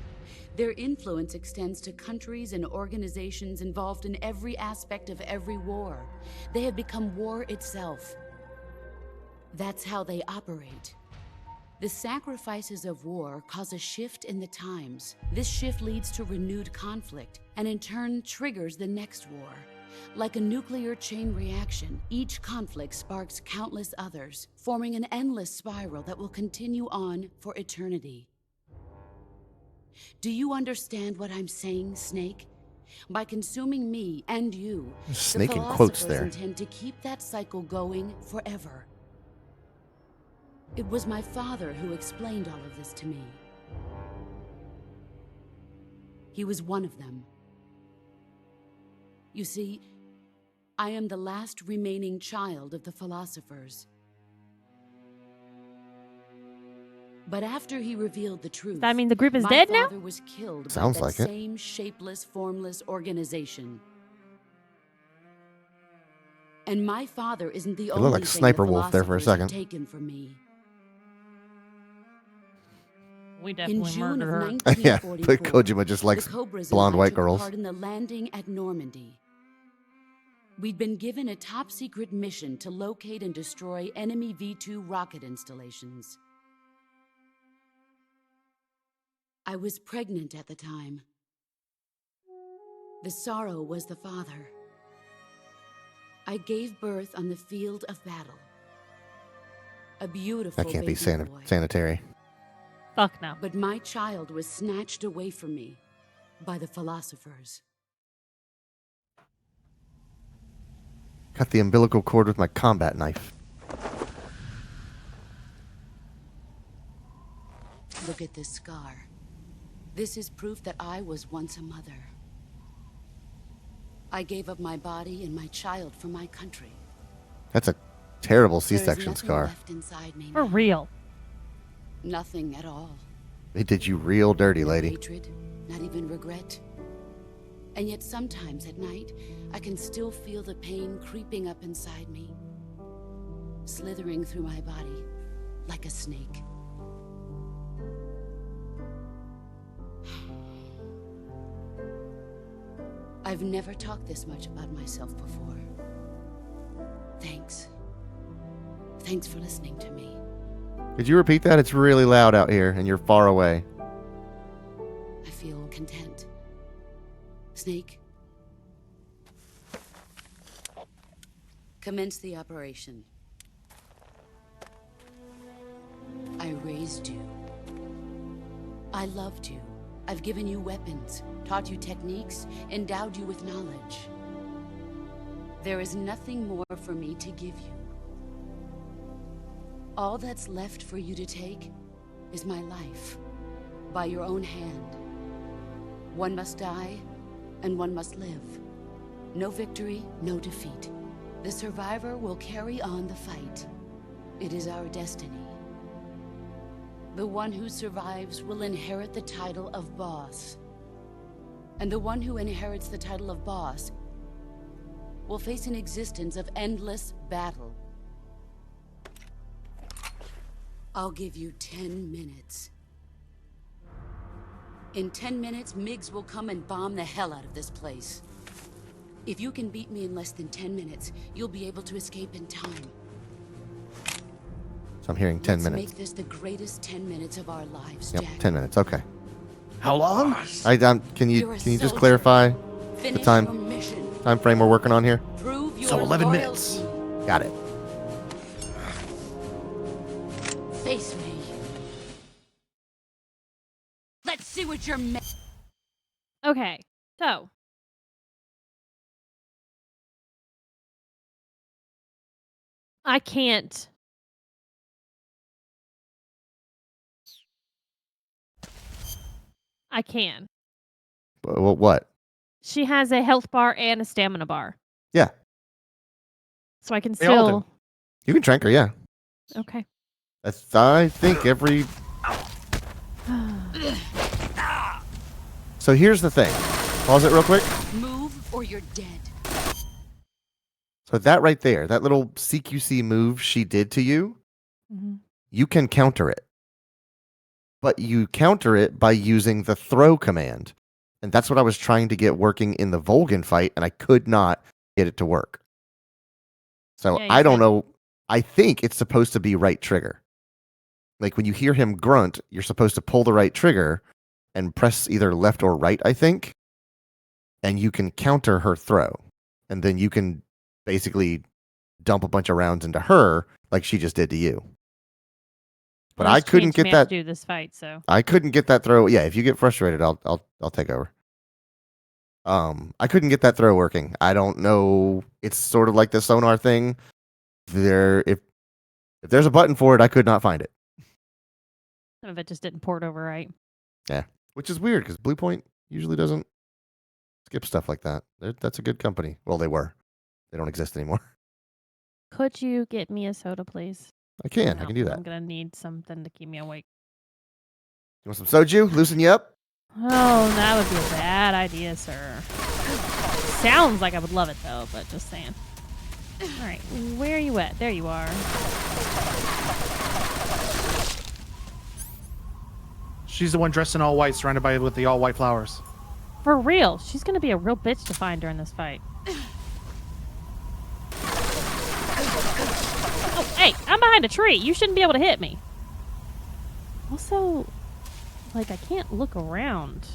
Their influence extends to countries and organizations involved in every aspect of every war. They have become war itself. That's how they operate. The sacrifices of war cause a shift in the times. This shift leads to renewed conflict, and in turn triggers the next war. Like a nuclear chain reaction, each conflict sparks countless others, forming an endless spiral that will continue on for eternity. Do you understand what I'm saying, Snake? By consuming me and you, Snake the in quotes philosophers there. intend to keep that cycle going forever. It was my father who explained all of this to me. He was one of them. You see, I am the last remaining child of the philosophers. But after he revealed the truth, That mean the group is my dead now? father was killed Sounds by like that it. same shapeless, formless organization. And my father isn't the looked only like thing Sniper the Wolf there for a philosophers have second. taken from me. We In definitely June of murdered her. 1944, Yeah, but Kojima just likes the Cobras blonde and I white took girls. part in the landing at Normandy. We'd been given a top-secret mission to locate and destroy enemy V-2 rocket installations. I was pregnant at the time. The sorrow was the father. I gave birth on the field of battle. A beautiful That can't be baby boy. sanitary. Fuck no. But my child was snatched away from me by the philosophers. Cut the umbilical cord with my combat knife. Look at this scar. This is proof that I was once a mother. I gave up my body and my child for my country. That's a terrible There is C-section nothing scar. left inside me For now. real. Nothing at all. They did you real dirty, No lady. hatred, not even regret. And yet sometimes at night, I can still feel the pain creeping up inside me, slithering through my body like a snake. I've never talked this much about myself before. Thanks. Thanks for listening to me. Could you repeat that? It's really loud out here, and you're far away. I feel content. Snake, commence the operation. I raised you. I loved you. I've given you weapons, taught you techniques, endowed you with knowledge. There is nothing more for me to give you. All that's left for you to take is my life, by your own hand. One must die, and one must live. No victory, no defeat. The survivor will carry on the fight. It is our destiny. The one who survives will inherit the title of boss. And the one who inherits the title of boss will face an existence of endless battle. I'll give you 10 minutes. In 10 minutes, Miggs will come and bomb the hell out of this place. If you can beat me in less than 10 minutes, you'll be able to escape in time. So I'm hearing 10 Let's minutes. make this the greatest 10 minutes of our lives, Yep, Jack. 10 minutes. Okay. How long? Can you You're a just soldier. clarify Finish time- your mission. time frame we're working on here? Prove your So 11 loyalty. minutes. Got it. Face me. Let's see what you're made. Okay, so. I can't. I can. Well, what? She has a health bar and a stamina bar. Yeah. So I can They all still. do. You can trank her, yeah. Okay. That's, I think every... So here's the thing. Pause it real quick. Move or you're dead. So that right there, that little CQC move she did to you, Mhm. you can counter it. But you counter it by using the throw command. And that's what I was trying to get working in the Volgan fight, and I could not get it to work. So Yeah, you I don't said- know. I think it's supposed to be right trigger. Like when you hear him grunt, you're supposed to pull the right trigger and press either left or right, I think. And you can counter her throw. And then you can basically dump a bunch of rounds into her like she just did to you. But Well, I this couldn't changed me get how that. to do this fight, so. I couldn't get that throw. Yeah, if you get frustrated, I'll take over. I couldn't get that throw working. I don't know. It's sort of like the sonar thing. If there's a button for it, I could not find it. Some of it just didn't port over right. Which is weird because Bluepoint usually doesn't skip stuff like that. That's a good company. Well, they were. They don't exist anymore. Could you get me a soda, please? I can. I No, can do that. I'm gonna need something to keep me awake. You want some soju? Loosen you up? Oh, that would be a bad idea, sir. Sounds like I would love it though, but just saying. All right, where are you at? There you are. She's the one dressed in all white, surrounded by with the all white flowers. For real, she's gonna be a real bitch to find during this fight. Oh, hey, I'm behind a tree. You shouldn't be able to hit me. Also, Like, I can't look around.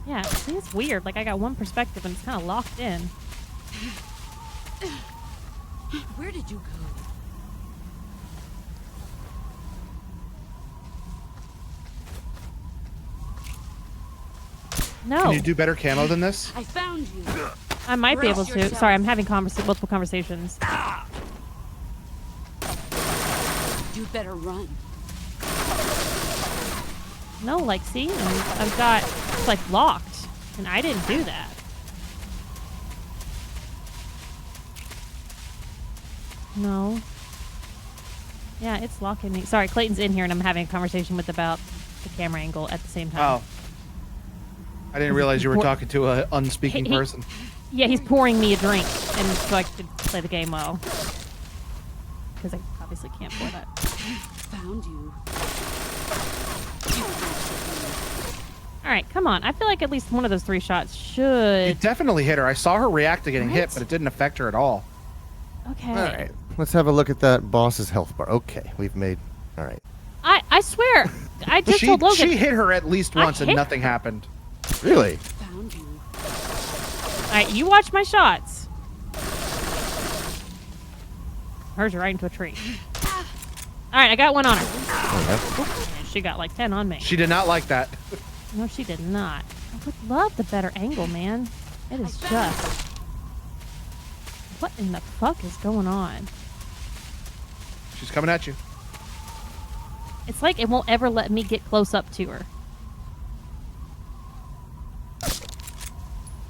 Yeah, see, it's weird. Like, I got one perspective and it's kind of locked in. Where did you go? No. Can you do better camo than this? I found you. I might be able Brace to. yourself. Sorry, I'm having multiple conversations. You'd better run. No, like, see? I've got, it's like locked. And I didn't do that. No. Yeah, it's locking me. Sorry, Clayton's in here and I'm having a conversation with about the camera angle at the same time. Oh. I didn't realize you were talking to an unspeaking person. Yeah, he's pouring me a drink, and so I could play the game well. Because I obviously can't pour that. Found you. All right, come on. I feel like at least one of those 3 shots should. You definitely hit her. I saw her react to getting hit, but it didn't affect her at all. Okay. All right. Let's have a look at that boss's health bar. Okay, we've made... All right. I swear, I just told Logan. She hit her at least I once and hit nothing happened. Really? Found you. All right, you watch my shots. Hers right into a tree. All right, I got one on her. And she got like 10 on me. She did not like that. No, she did not. I would love the better angle, man. It is just... What in the fuck is going on? She's coming at you. It's like it won't ever let me get close up to her.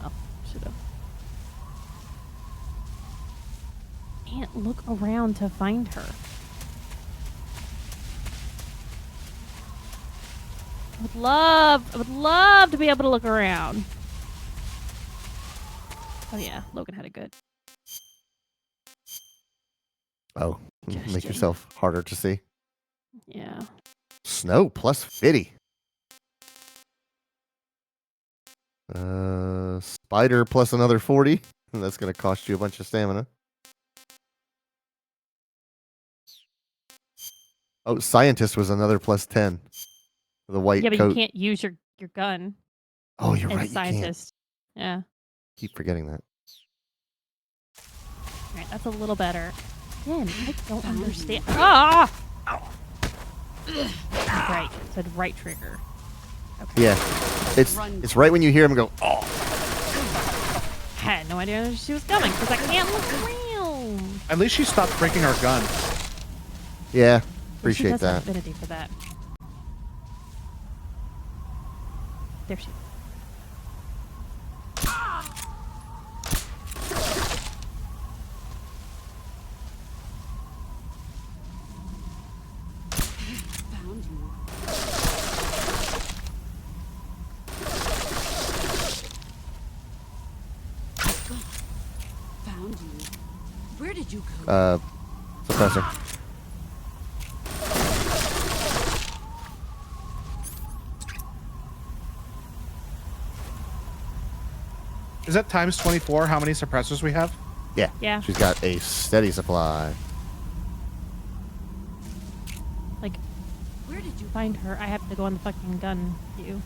Oh, should've. Can't look around to find her. I would love to be able to look around. Oh yeah, Logan had it good. Oh, make Suggestion. yourself harder to see. Yeah. Snow plus 50. Spider plus another 40. That's going to cost you a bunch of stamina. Oh, scientist was another plus 10. The white Yeah, but coat. you can't use your gun Oh, you're as right. You can't. scientist. Yeah. Keep forgetting that. All right, that's a little better. Again, I don't understand. Ah! Right, it said right trigger. Okay. Yeah, it's right when you hear him go, oh. I had no idea she was coming because I can't look around. At least she stopped breaking our gun. Yeah, She appreciate does have that. affinity for that. There she is. Found you. Found you. Where did you go? Suppressor. Is that times 24 how many suppressors we have? Yeah. Yeah. She's got a steady supply. Like, Where did you find her. I have to go on the fucking gun view.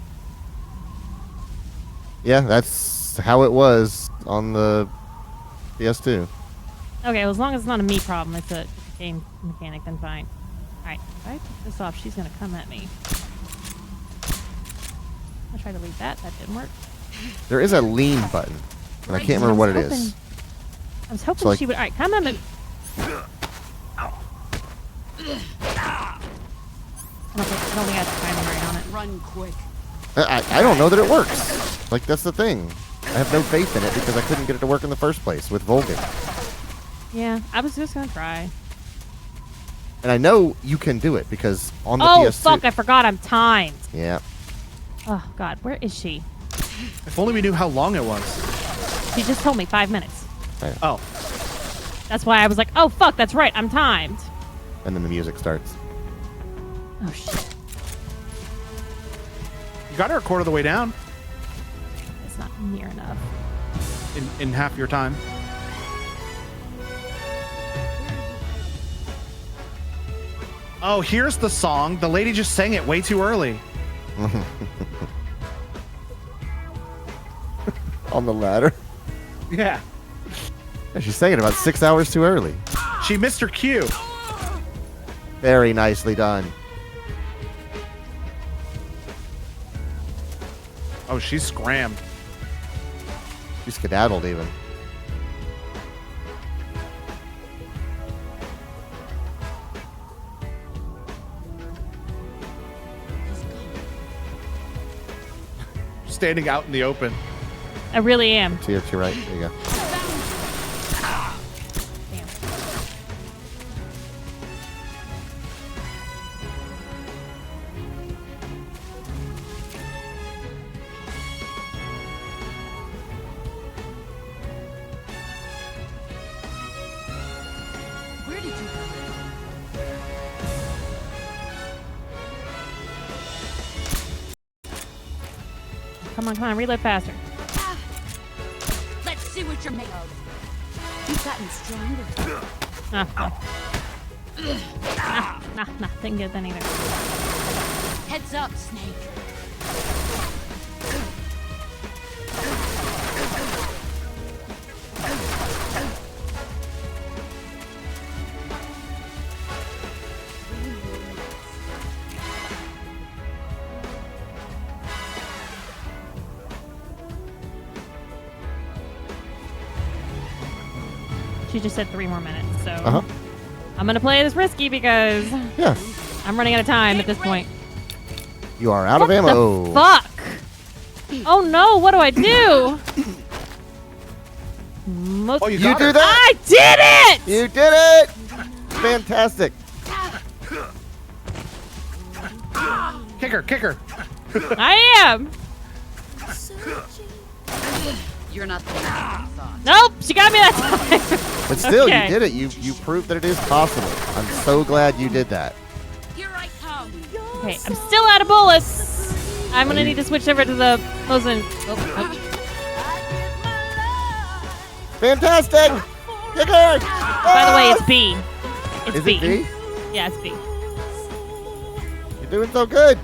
Yeah, that's how it was on the PS2. Okay, well, as long as it's not a me problem, it's a game mechanic, then fine. Alright, if I take this off, she's gonna come at me. I tried to leave that. That didn't work. There is a lean button, and I can't remember what it is. I was hoping So, like- she would. Alright, come at me. I don't think I have the timing right on it. run quick? I don't know that it works. Like, that's the thing. I have no faith in it because I couldn't get it to work in the first place with Volgan. Yeah, I was just gonna try. And I know you can do it because on the Oh, PS2... fuck, I forgot I'm timed. Yeah. Oh, God, where is she? If only we knew how long it was. She just told me 5 minutes. Oh, That's why I was like, oh, fuck, that's right. I'm timed. And then the music starts. Oh, shit. you got her a quarter of the way down It's not near enough. in half your time. Oh, here's the song. The lady just sang it way too early. On the ladder. Yeah. Yeah, she's saying it about 6 hours too early. She missed her cue. Very nicely done. Oh, she's scrammed. She skedaddled even. Standing out in the open. I really am. To your right. There you go. Damn. Where did you go? Come on, reload faster. Let's see what you're made of. You've gotten stronger. Nah, didn't get that either. Heads up, Snake. She just said 3 more minutes, so Uh-huh. I'm gonna play this risky because Yeah. I'm running out of time at this point. You are out of ammo. The fuck? Oh no, what do I do? Most Oh, you You got do her. that? I did it! You did it! Fantastic. Kick her, kick her. I am. You're not the man I thought. Nope, she got me that time. But still, Okay. you did it. You proved that it is possible. I'm so glad you did that. Here I come. Okay, I'm still out of bullets. I'm gonna need to switch over to the Mosin. Oh. Fantastic! Kick her! By the way, it's B. It's Is B. it B? Yeah, it's B. You're doing so good.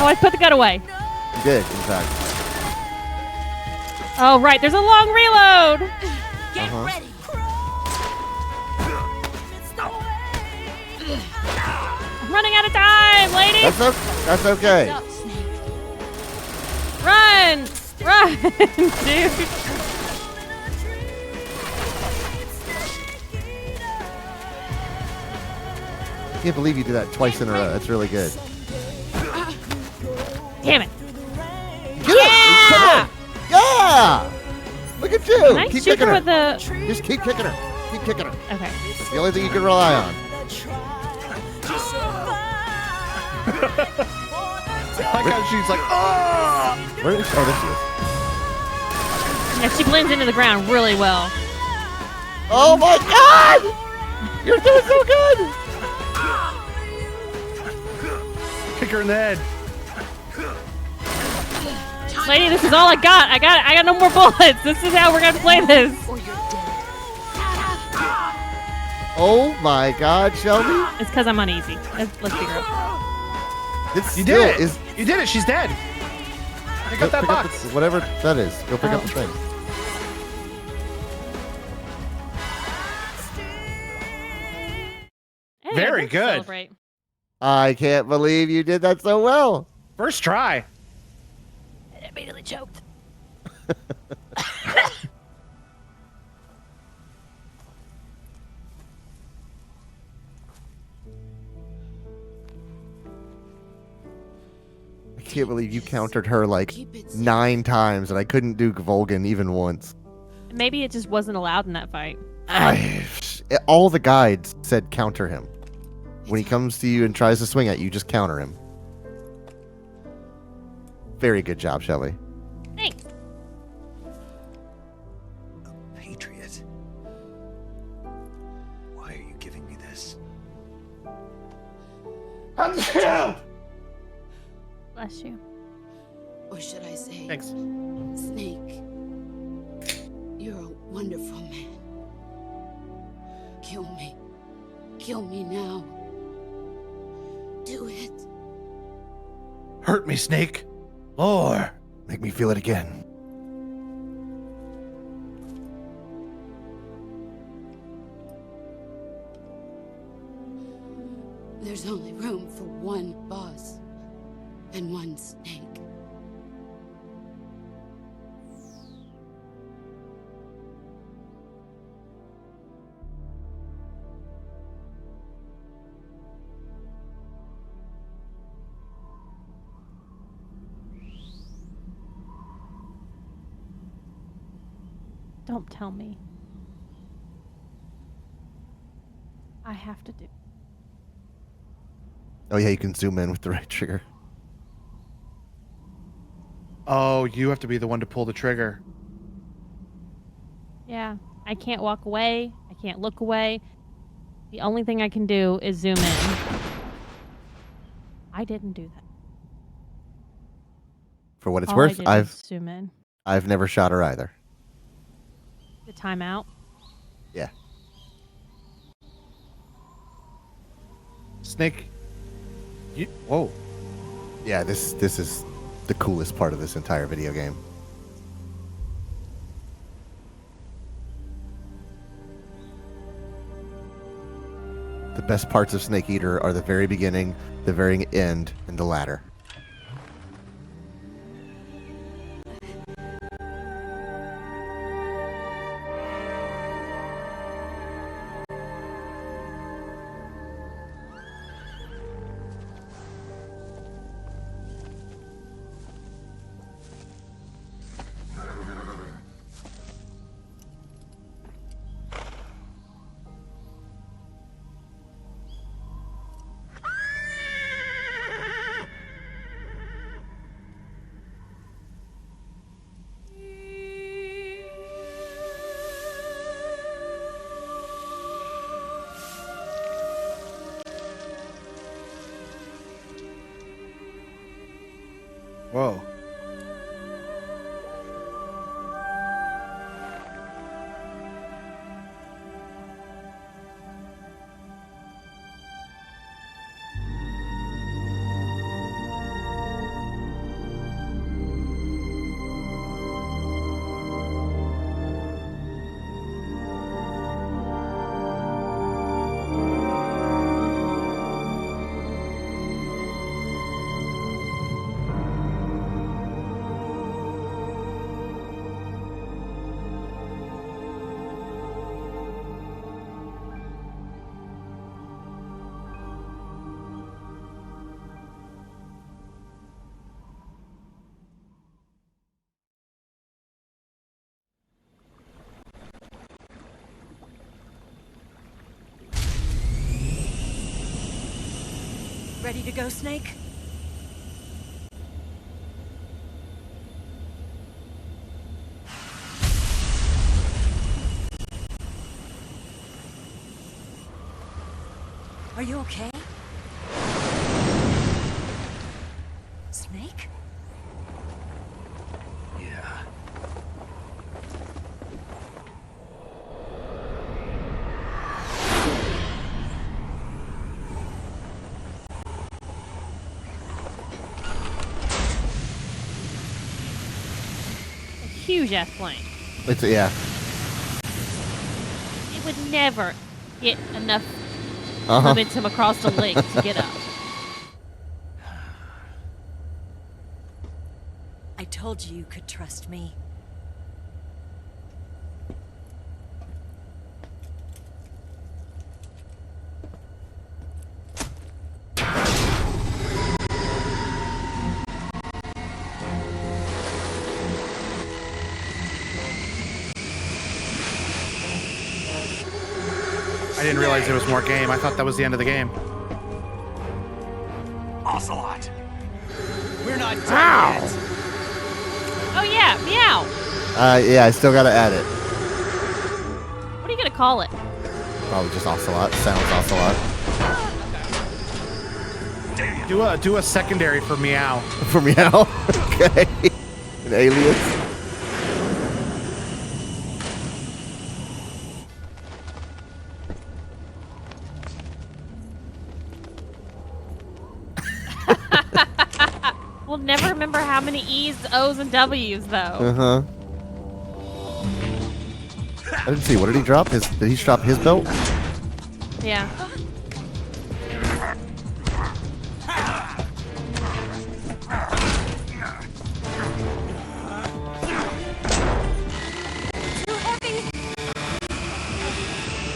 Oh, I put the gun away. You did, in fact. Oh, right, there's a long reload. Get Uh-huh. ready. I'm running out of time, lady. That's okay. Heads up, Snake. Run! Run, dude. I can't believe you did that twice in a row. That's really good. Damn it. Get Yeah! it! Yeah! Look at you! Can I Keep shoot kicking her her. with the... Just keep kicking her. Keep kicking her. Okay. It's the only thing you can rely on. I like how she's like, oh! Where is? Oh, there she is. Yeah, she blends into the ground really well. Oh my God! You're doing so good! Kick her in the head. Lady, this is all I got. I got no more bullets. This is how we're gonna play this. Or you're dead. Oh my God, Shelby! It's because I'm uneasy. Let's be real. This You still did it. is. You did it. She's dead. Pick Go up that pick box. whatever that is. Go pick up Oh. the thing. Hey, Very let's good. Celebrate. I can't believe you did that so well. First try. I immediately choked. I can't believe you countered her like Keep it 9 times, and I couldn't do Volgan even once. Maybe it just wasn't allowed in that fight. All the guides said counter him. When he comes to you and tries to swing at you, just counter him. Very good job, Shelby. Thanks. A patriot. Why are you giving me this? Bless you. Or should I say, Thanks. Snake, you're a wonderful man. Kill me. Kill me now. Do it. Hurt me, Snake. Or Make me feel it again. There's only room for one boss and one snake. Don't tell me. I have to do. Oh yeah, you can zoom in with the right trigger. oh, you have to be the one to pull the trigger. Yeah. I can't walk away. I can't look away. The only thing I can do is zoom in. I didn't do that. For what it's All worth, I did was I've zoom in. never shot her either. The timeout. Yeah. Snake. Whoa. Yeah, this is the coolest part of this entire video game. The best parts of Snake Eater are the very beginning, the very end, and the ladder. Whoa. Ready to go, Snake? Are you okay? Snake? Yeah. A huge ass plane. It's yeah. It would never get enough Uh-huh. momentum across the lake to get up. I told you you could trust me. I didn't realize there was more game. I thought that was the end of the game. Ocelot. We're not done Ow! yet. Yeah, I still gotta add it. What are you gonna call it? Probably just Ocelot. Sounds Ocelot. Do a secondary for Meow. For Meow. Okay. An alias. We'll never remember how many E's, O's, and W's though. Uh-huh. I didn't see. What did he drop? Did he drop his belt? Yeah.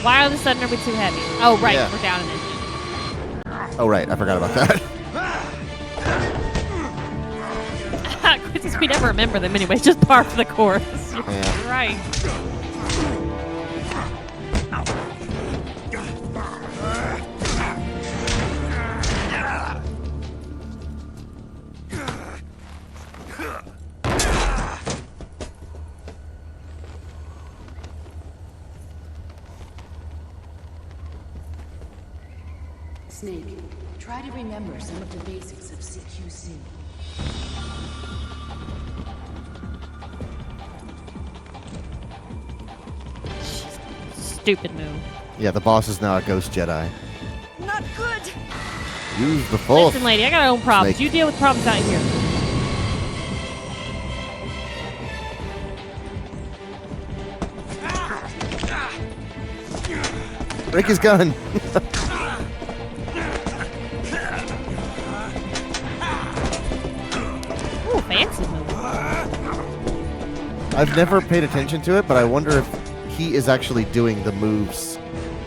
Why all of a sudden are we too heavy? Oh, right. Yeah. We're down an engine. Oh, right. I forgot about that. Since we never remember them anyway, just par for the course. You're Yeah. right. Snake, try to remember some of the basics of CQC. Stupid move. Yeah, the boss is now a ghost Jedi. Not good. Use the Force. Listen, lady, I got my own problems. Snake. You deal with problems out here. Break his gun. Ooh, fancy move. I've never paid attention to it, but I wonder if he is actually doing the moves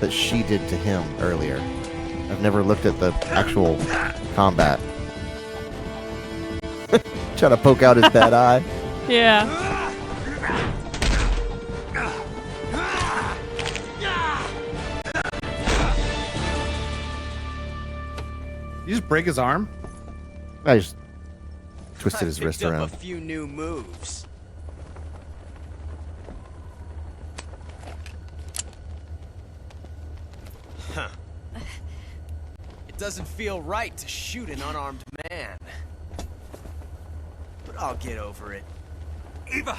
that she did to him earlier. I've never looked at the actual combat. Trying to poke out his bad eye. Yeah. You just break his arm? I just twisted his I wrist picked up around. a few new moves. Huh. It doesn't feel right to shoot an unarmed man. But I'll get over it. Eva!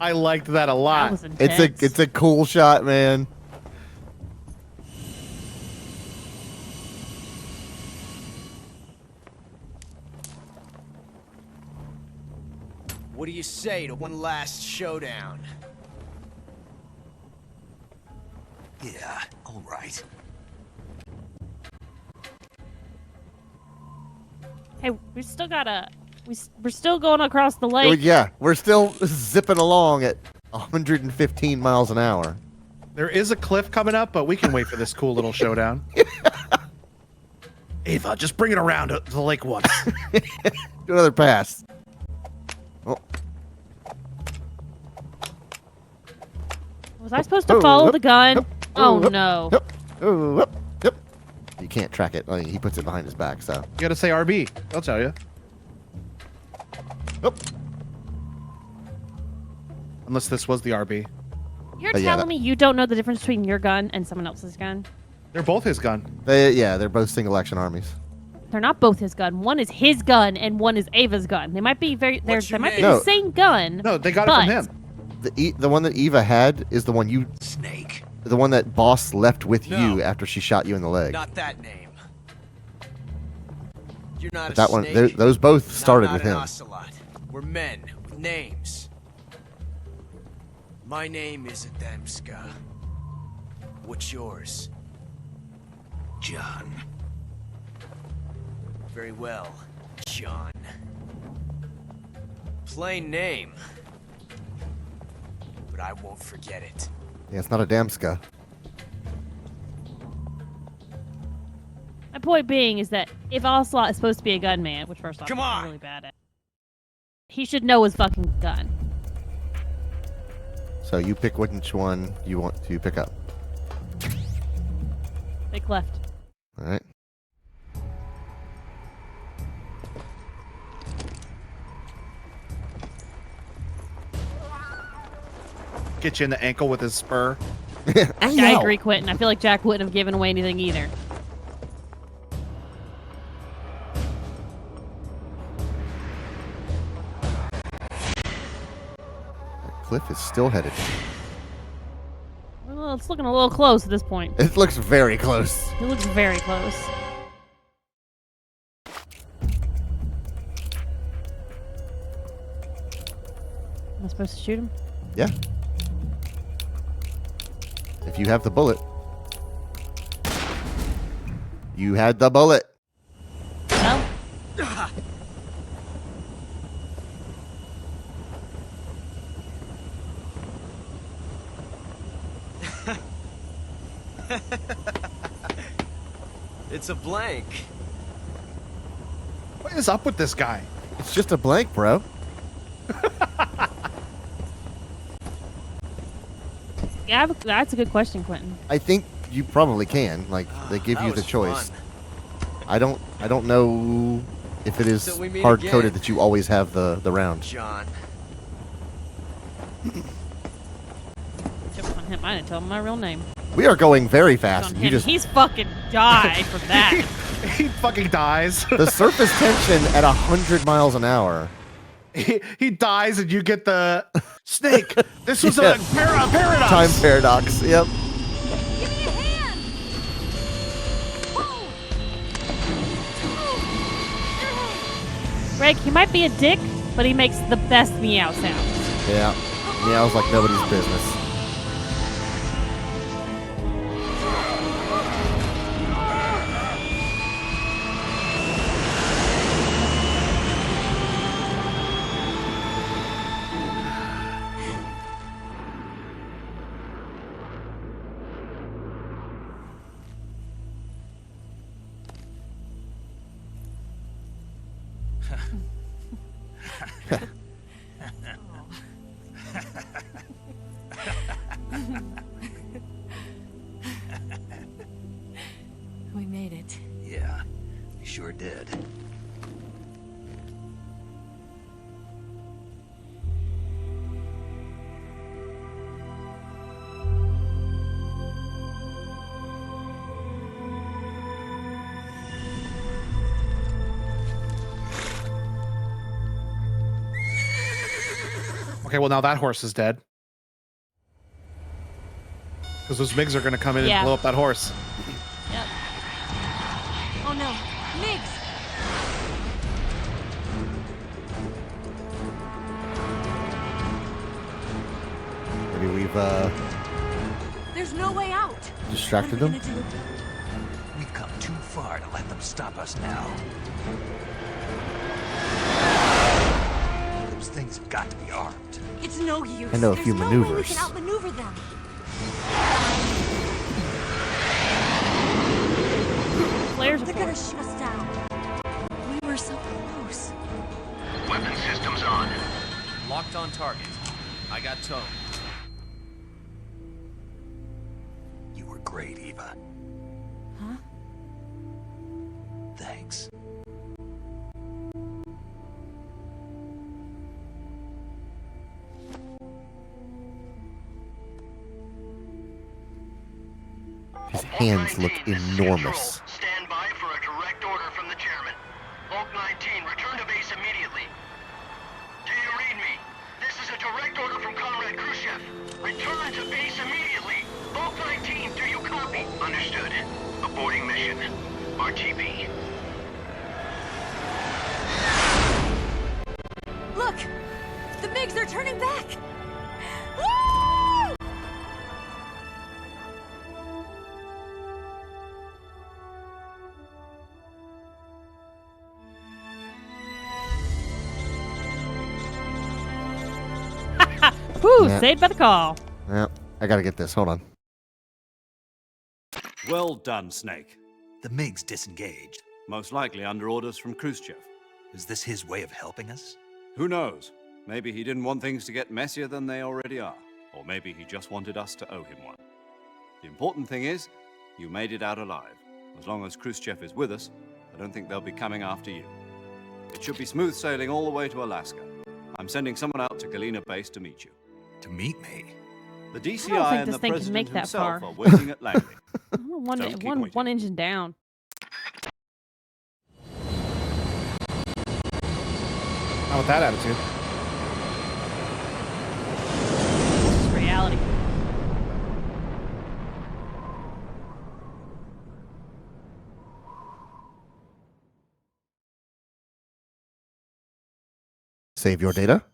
I liked that a That lot. was intense. It's a cool shot, man. What do you say to one last showdown? Yeah, all right. Hey, we still gotta. We're still going across the lake. Yeah, we're still zipping along at 115 miles an hour. There is a cliff coming up, but we can wait for this cool little showdown. Ava, just bring it around to the lake once. Do another pass. Oh, Was I supposed to follow the gun? Oh no. Yep. Oh, yep. Yep. You can't track it. He puts it behind his back, so. You gotta say RB. I'll tell you. Yep. Unless this was the RB. You're yeah, telling that- me you don't know the difference between your gun and someone else's gun? They're both his gun. They're both single action armies. They're not both his gun. One is his gun and one is Ava's gun. They might be What's they your might be name? the same gun. No, they got but it from him. The one that Eva had is the one Snake. the one that Boss left with No. you after she shot you in the leg. Not that name. You're not But a that one, snake. those both and I'm started not with an him. Ocelot. We're men with names. My name is Adamska. What's yours? John. Very well, John. Plain name. But I won't forget it. Yeah, it's not a Damska. My point being is that if Ocelot is supposed to be a gunman, which first off, Come I'm on. really bad at, he should know his fucking gun. So you pick which one you want to pick up. Pick left. All right. Get you in the ankle with his spur. I agree, Quentin. I feel like Jack wouldn't have given away anything either. Cliff is still headed. Well, it's looking a little close at this point. It looks very close. It looks very close. Am I supposed to shoot him? Yeah. If you have the bullet. You had the bullet. No. It's a blank. What is up with this guy? It's just a blank, bro. Yeah, that's a good question, Quentin. I think you probably can. Like they give That you the was choice. fun. I don't know if it is Till we meet hard coded again. that you always have the round. John. Jump on him. I didn't tell him my real name. We are going very On fast. him. You just He's fucking died from that. He fucking dies. the surface tension at 100 miles an hour. he dies, and you get the snake. This was Yeah. a paradox. Time paradox. Yep. Give me a hand! Greg, he might be a dick, but he makes the best meow sounds. Yeah. Meows like nobody's business. We made it. Yeah, we sure did. Okay, well now that horse is dead. Because those MiGs are going to come in Yeah. and blow up that horse. Yep. Oh no, Migs! Maybe we've There's no way out. distracted What are we them. gonna do? We've come too far to let them stop us now. Those things have got to be armed. It's no use. I know a There's few no way we maneuvers. can outmaneuver them. Flares They're are gonna forced. shoot us down. We were so close. Weapon systems on. Locked on target. I got towed. You were great, Eva. Huh? Thanks. His hands look enormous. Stand by for a direct order from the chairman. Bulk 19, return to base immediately. Do you read me? This is a direct order from Comrade Khrushchev. Return to base immediately. Bulk 19, do you copy? Understood. Aborting mission. RTB. Look! The MiGs are turning back! Woo! Whew, Yeah. saved by the call. Yeah, I gotta get this. Hold on. Well done, Snake. The MiGs disengaged. Most likely under orders from Khrushchev. Is this his way of helping us? Who knows? Maybe he didn't want things to get messier than they already are. Or maybe he just wanted us to owe him one. The important thing is, you made it out alive. As long as Khrushchev is with us, I don't think they'll be coming after you. It should be smooth sailing all the way to Alaska. I'm sending someone out to Galena Base to meet you. To meet me? The I don't DCI think and this the thing can president make that himself far. are waiting at Langley. One, Don't keep one waiting. engine down. Not with that attitude. This is reality. Save your data.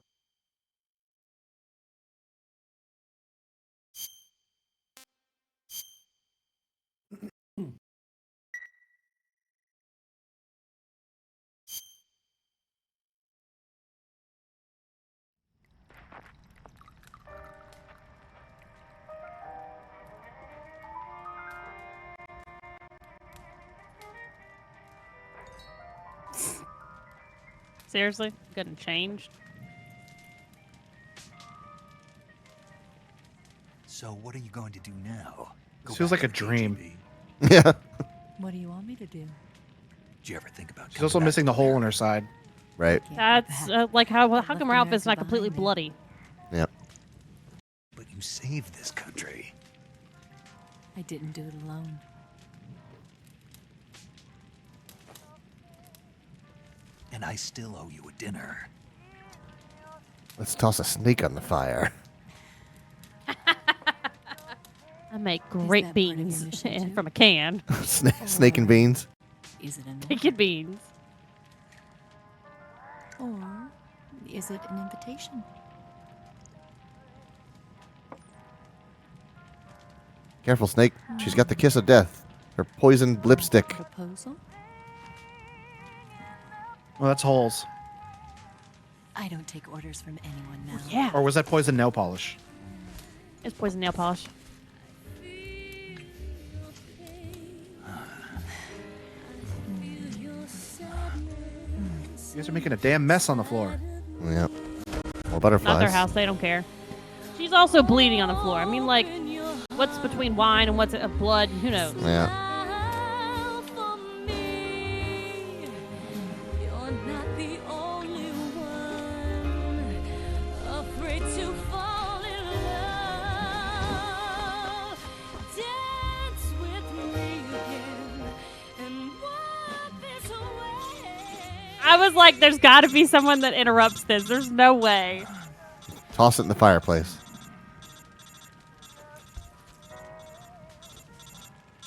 Seriously? Couldn't change? So what are you going to do now? This feels back like a to the dream. KGB? Yeah. What do you want me to do? Did you ever think about She's also missing the hole in her side. Right. That's like how come her Left outfit's not America completely behind me. bloody? Yep. But you saved this country. I didn't do it alone. And I still owe you a dinner. Let's toss a snake on the fire. I make that great part of your beans mission too? from a can. Snake and beans. Is it enough? Bacon beans. Or is it an invitation? Careful, Snake. She's got the kiss of death. Her poisoned lipstick. Proposal? Well, that's holes. I don't take orders from anyone now. Yeah. Or was that poison nail polish? It's poison nail polish. You guys are making a damn mess on the floor. Yep. More butterflies. Not their house. They don't care. She's also bleeding on the floor. I mean, like, what's between wine and what's blood? Who knows? Yeah. I was like, there's got to be someone that interrupts this. There's no way. Toss it in the fireplace.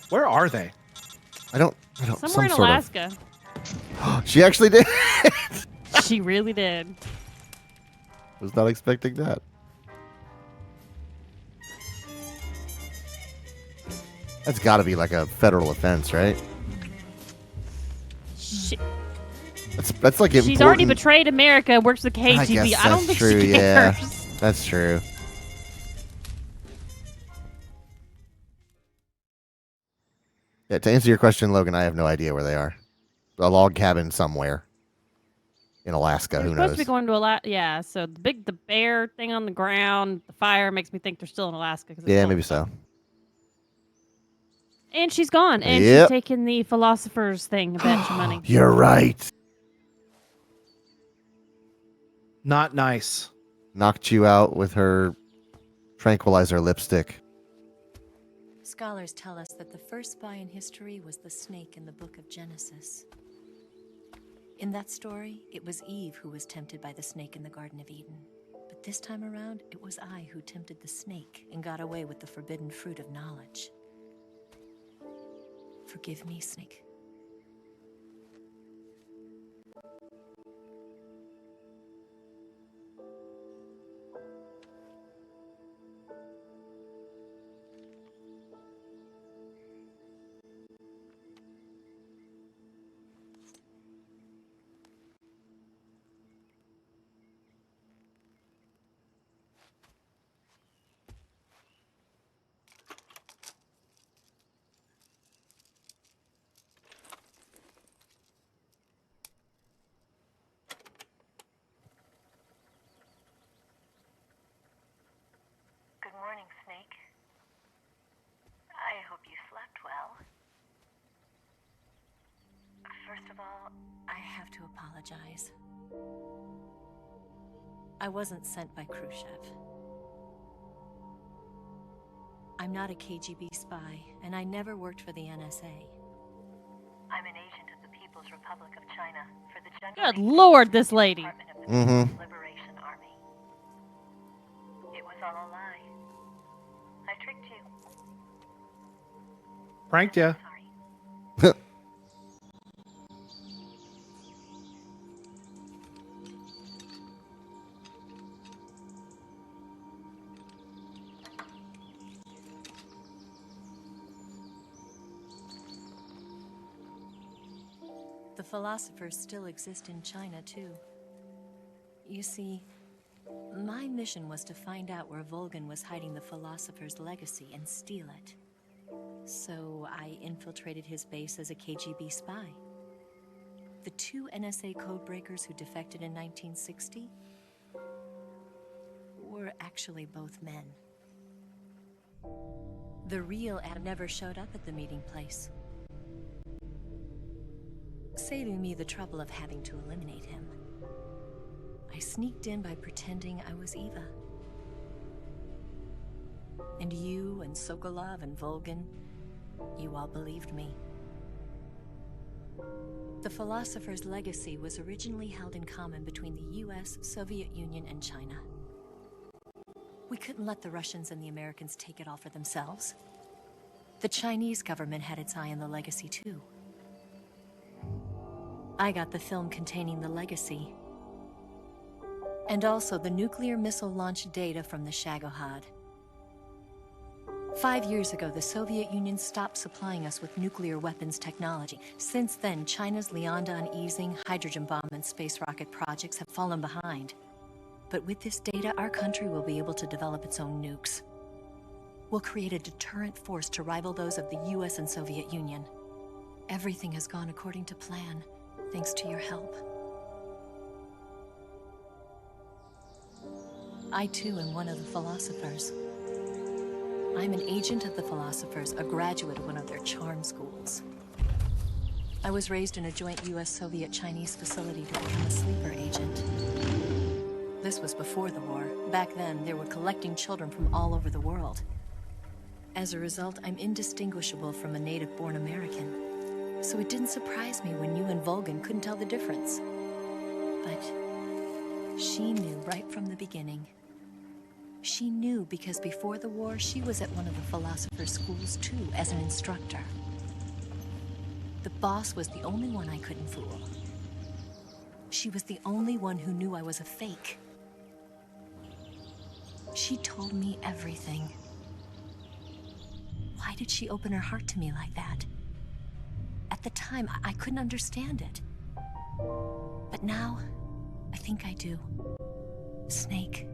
Where are they? I don't. Somewhere in some sort Alaska. of. She actually did. She really did. Was not expecting that. That's got to be like a federal offense, right? She, That's like important. she's already betrayed America and works with KGB. I guess I don't that's think true. she Yeah, cares. that's true. Yeah, to answer your question, Logan, I have no idea where they are. A log cabin somewhere in Alaska. They're Who supposed knows? to be going to Alaska. Yeah, so the bear thing on the ground, the fire makes me think they're still in Alaska. 'Cause it's Yeah, cold. maybe so. And she's gone, and Yep. she's taken the philosopher's thing, a bunch of money. You're right. Not nice. Knocked you out with her tranquilizer lipstick. Scholars tell us that the first spy in history was the snake in the book of Genesis. In that story, it was Eve who was tempted by the snake in the Garden of Eden. But this time around, it was I who tempted the snake and got away with the forbidden fruit of knowledge. Forgive me, Snake. First of all, I have to apologize. I wasn't sent by Khrushchev. I'm not a KGB spy, and I never worked for the NSA. I'm an agent of the People's Republic of China for the General Good Lord, this lady. Department of the People's Liberation Army. It was all a lie. I tricked you. Pranked ya. Sorry. The philosophers still exist in China, too. You see, my mission was to find out where Volgan was hiding the philosopher's legacy and steal it. So I infiltrated his base as a KGB spy. The two NSA codebreakers who defected in 1960 were actually both men. The real Ad never showed up at the meeting place, saving me the trouble of having to eliminate him. I sneaked in by pretending I was Eva. And you and Sokolov and Volgan, you all believed me. The philosopher's legacy was originally held in common between the US, Soviet Union, and China. We couldn't let the Russians and the Americans take it all for themselves. The Chinese government had its eye on the legacy too. I got the film containing the legacy, and also the nuclear missile launch data from the Shagohod. 5 years ago, the Soviet Union stopped supplying us with nuclear weapons technology. Since then, China's Liaodong easing, hydrogen bomb, and space rocket projects have fallen behind. But with this data, our country will be able to develop its own nukes. We'll create a deterrent force to rival those of the US and Soviet Union. Everything has gone according to plan, thanks to your help. I too am one of the philosophers. I'm an agent of the philosophers, a graduate of one of their charm schools. I was raised in a joint US-Soviet-Chinese facility to become a sleeper agent. This was before the war. Back then, they were collecting children from all over the world. As a result, I'm indistinguishable from a native-born American. So it didn't surprise me when you and Volgan couldn't tell the difference. But she knew right from the beginning. She knew because before the war, she was at one of the philosopher's schools too, as an instructor. The boss was the only one I couldn't fool. She was the only one who knew I was a fake. She told me everything. Why did she open her heart to me like that? At the time, I couldn't understand it. But now, I think I do. Snake.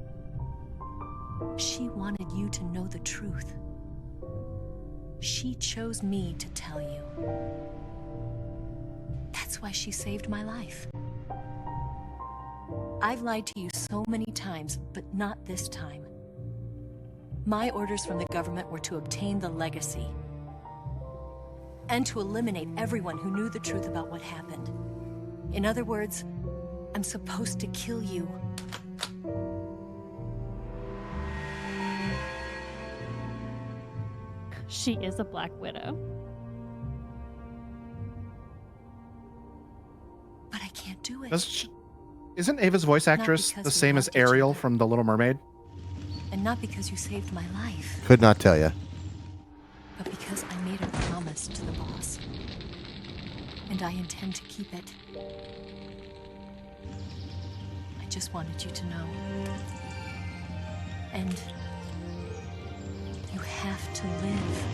She wanted you to know the truth. She chose me to tell you. That's why she saved my life. I've lied to you so many times, but not this time. My orders from the government were to obtain the legacy and to eliminate everyone who knew the truth about what happened. In other words, I'm supposed to kill you. She is a Black Widow. But I can't do it. Isn't Ava's voice actress because the we same as loved each Ariel other. from The Little Mermaid? And not because you saved my life, Could not tell you. but because I made a promise to the boss. And I intend to keep it. I just wanted you to know. And you have to live.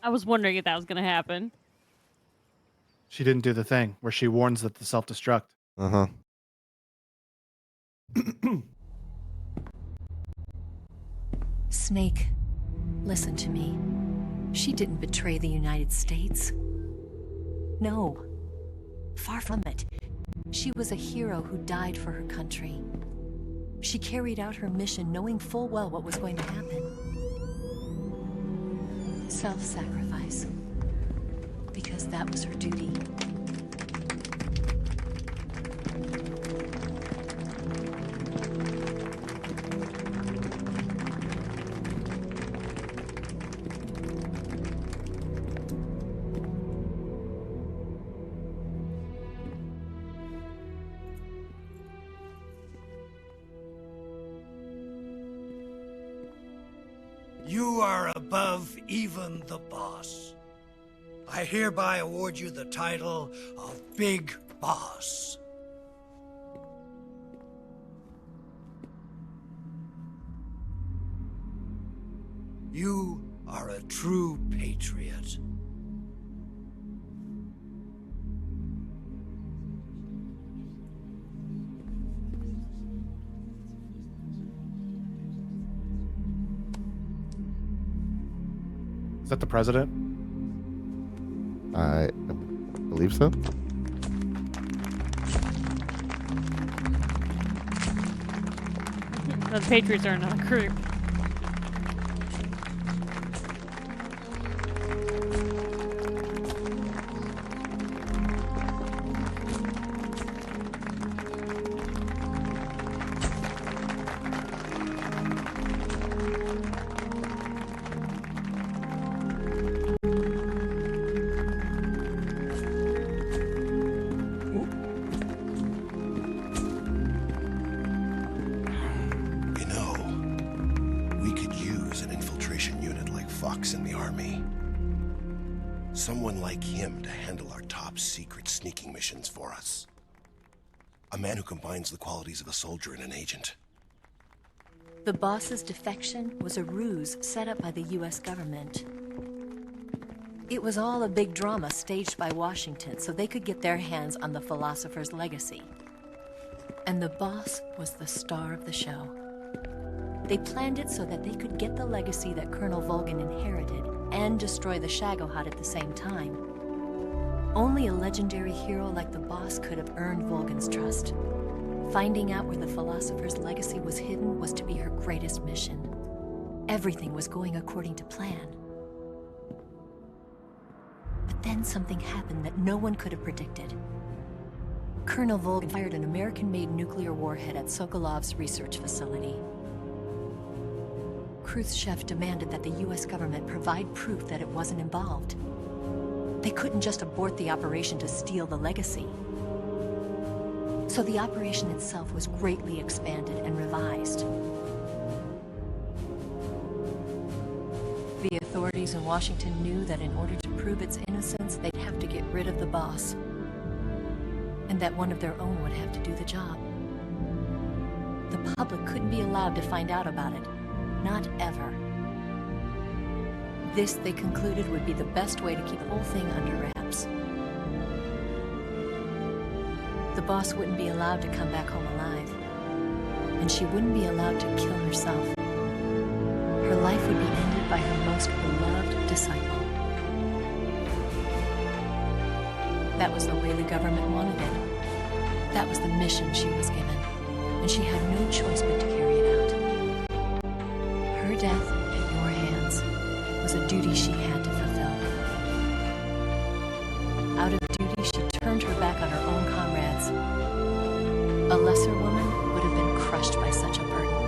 I was wondering if that was going to happen. She didn't do the thing where she warns that the self-destruct. Uh-huh. Snake, listen to me. She didn't betray the United States. No. Far from it. She was a hero who died for her country. She carried out her mission knowing full well what was going to happen. Self-sacrifice. Because that was her duty. You are above even the boss. I hereby award you the title of Big Boss. You are a true patriot. Is that the president? I believe so. The Patriots are another group. You know, we could use an infiltration unit like Fox in the army. Someone like him to handle our top secret sneaking missions for us. A man who combines the qualities of a soldier and an agent. The boss's defection was a ruse set up by the US government. It was all a big drama staged by Washington so they could get their hands on the philosopher's legacy. And the boss was the star of the show. They planned it so that they could get the legacy that Colonel Volgin inherited and destroy the Shagohod at the same time. Only a legendary hero like the boss could have earned Volgin's trust. Finding out where the philosopher's legacy was hidden was to be her greatest mission. Everything was going according to plan. But then something happened that no one could have predicted. Colonel Volgin fired an American-made nuclear warhead at Sokolov's research facility. Khrushchev demanded that the US government provide proof that it wasn't involved. They couldn't just abort the operation to steal the legacy. So the operation itself was greatly expanded and revised. The authorities in Washington knew that in order to prove its innocence, they'd have to get rid of the boss. And that one of their own would have to do the job. The public couldn't be allowed to find out about it. Not ever. This, they concluded, would be the best way to keep the whole thing under wraps. The boss wouldn't be allowed to come back home alive. And she wouldn't be allowed to kill herself. Her life would be ended by her most beloved disciple. That was the way the government wanted it. That was the mission she was given. And she had no choice but to carry it out. Her death at your hands was a duty she had to fulfill. Out of duty, she turned her back on her own comrades. A lesser woman would have been crushed by such a burden.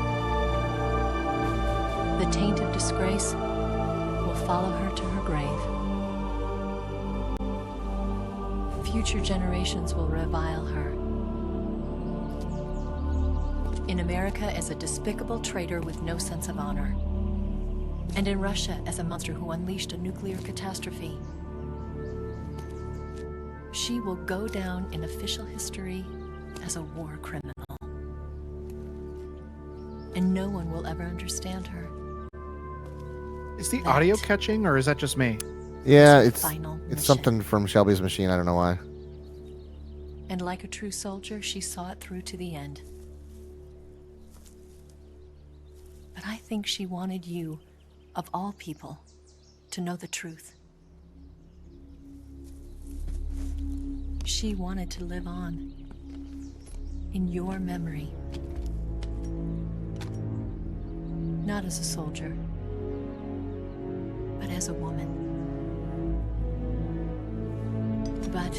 The taint of disgrace will follow her to her grave. Future generations will revile her. In America as a despicable traitor with no sense of honor. And in Russia as a monster who unleashed a nuclear catastrophe. She will go down in official history as a war criminal. And no one will ever understand her. Is the audio catching, or is that just me? Yeah, It's it's her final mission. something from Shelby's machine. I don't know why. And like a true soldier, she saw it through to the end. But I think she wanted you, of all people, to know the truth. She wanted to live on. In your memory. Not as a soldier, but as a woman. But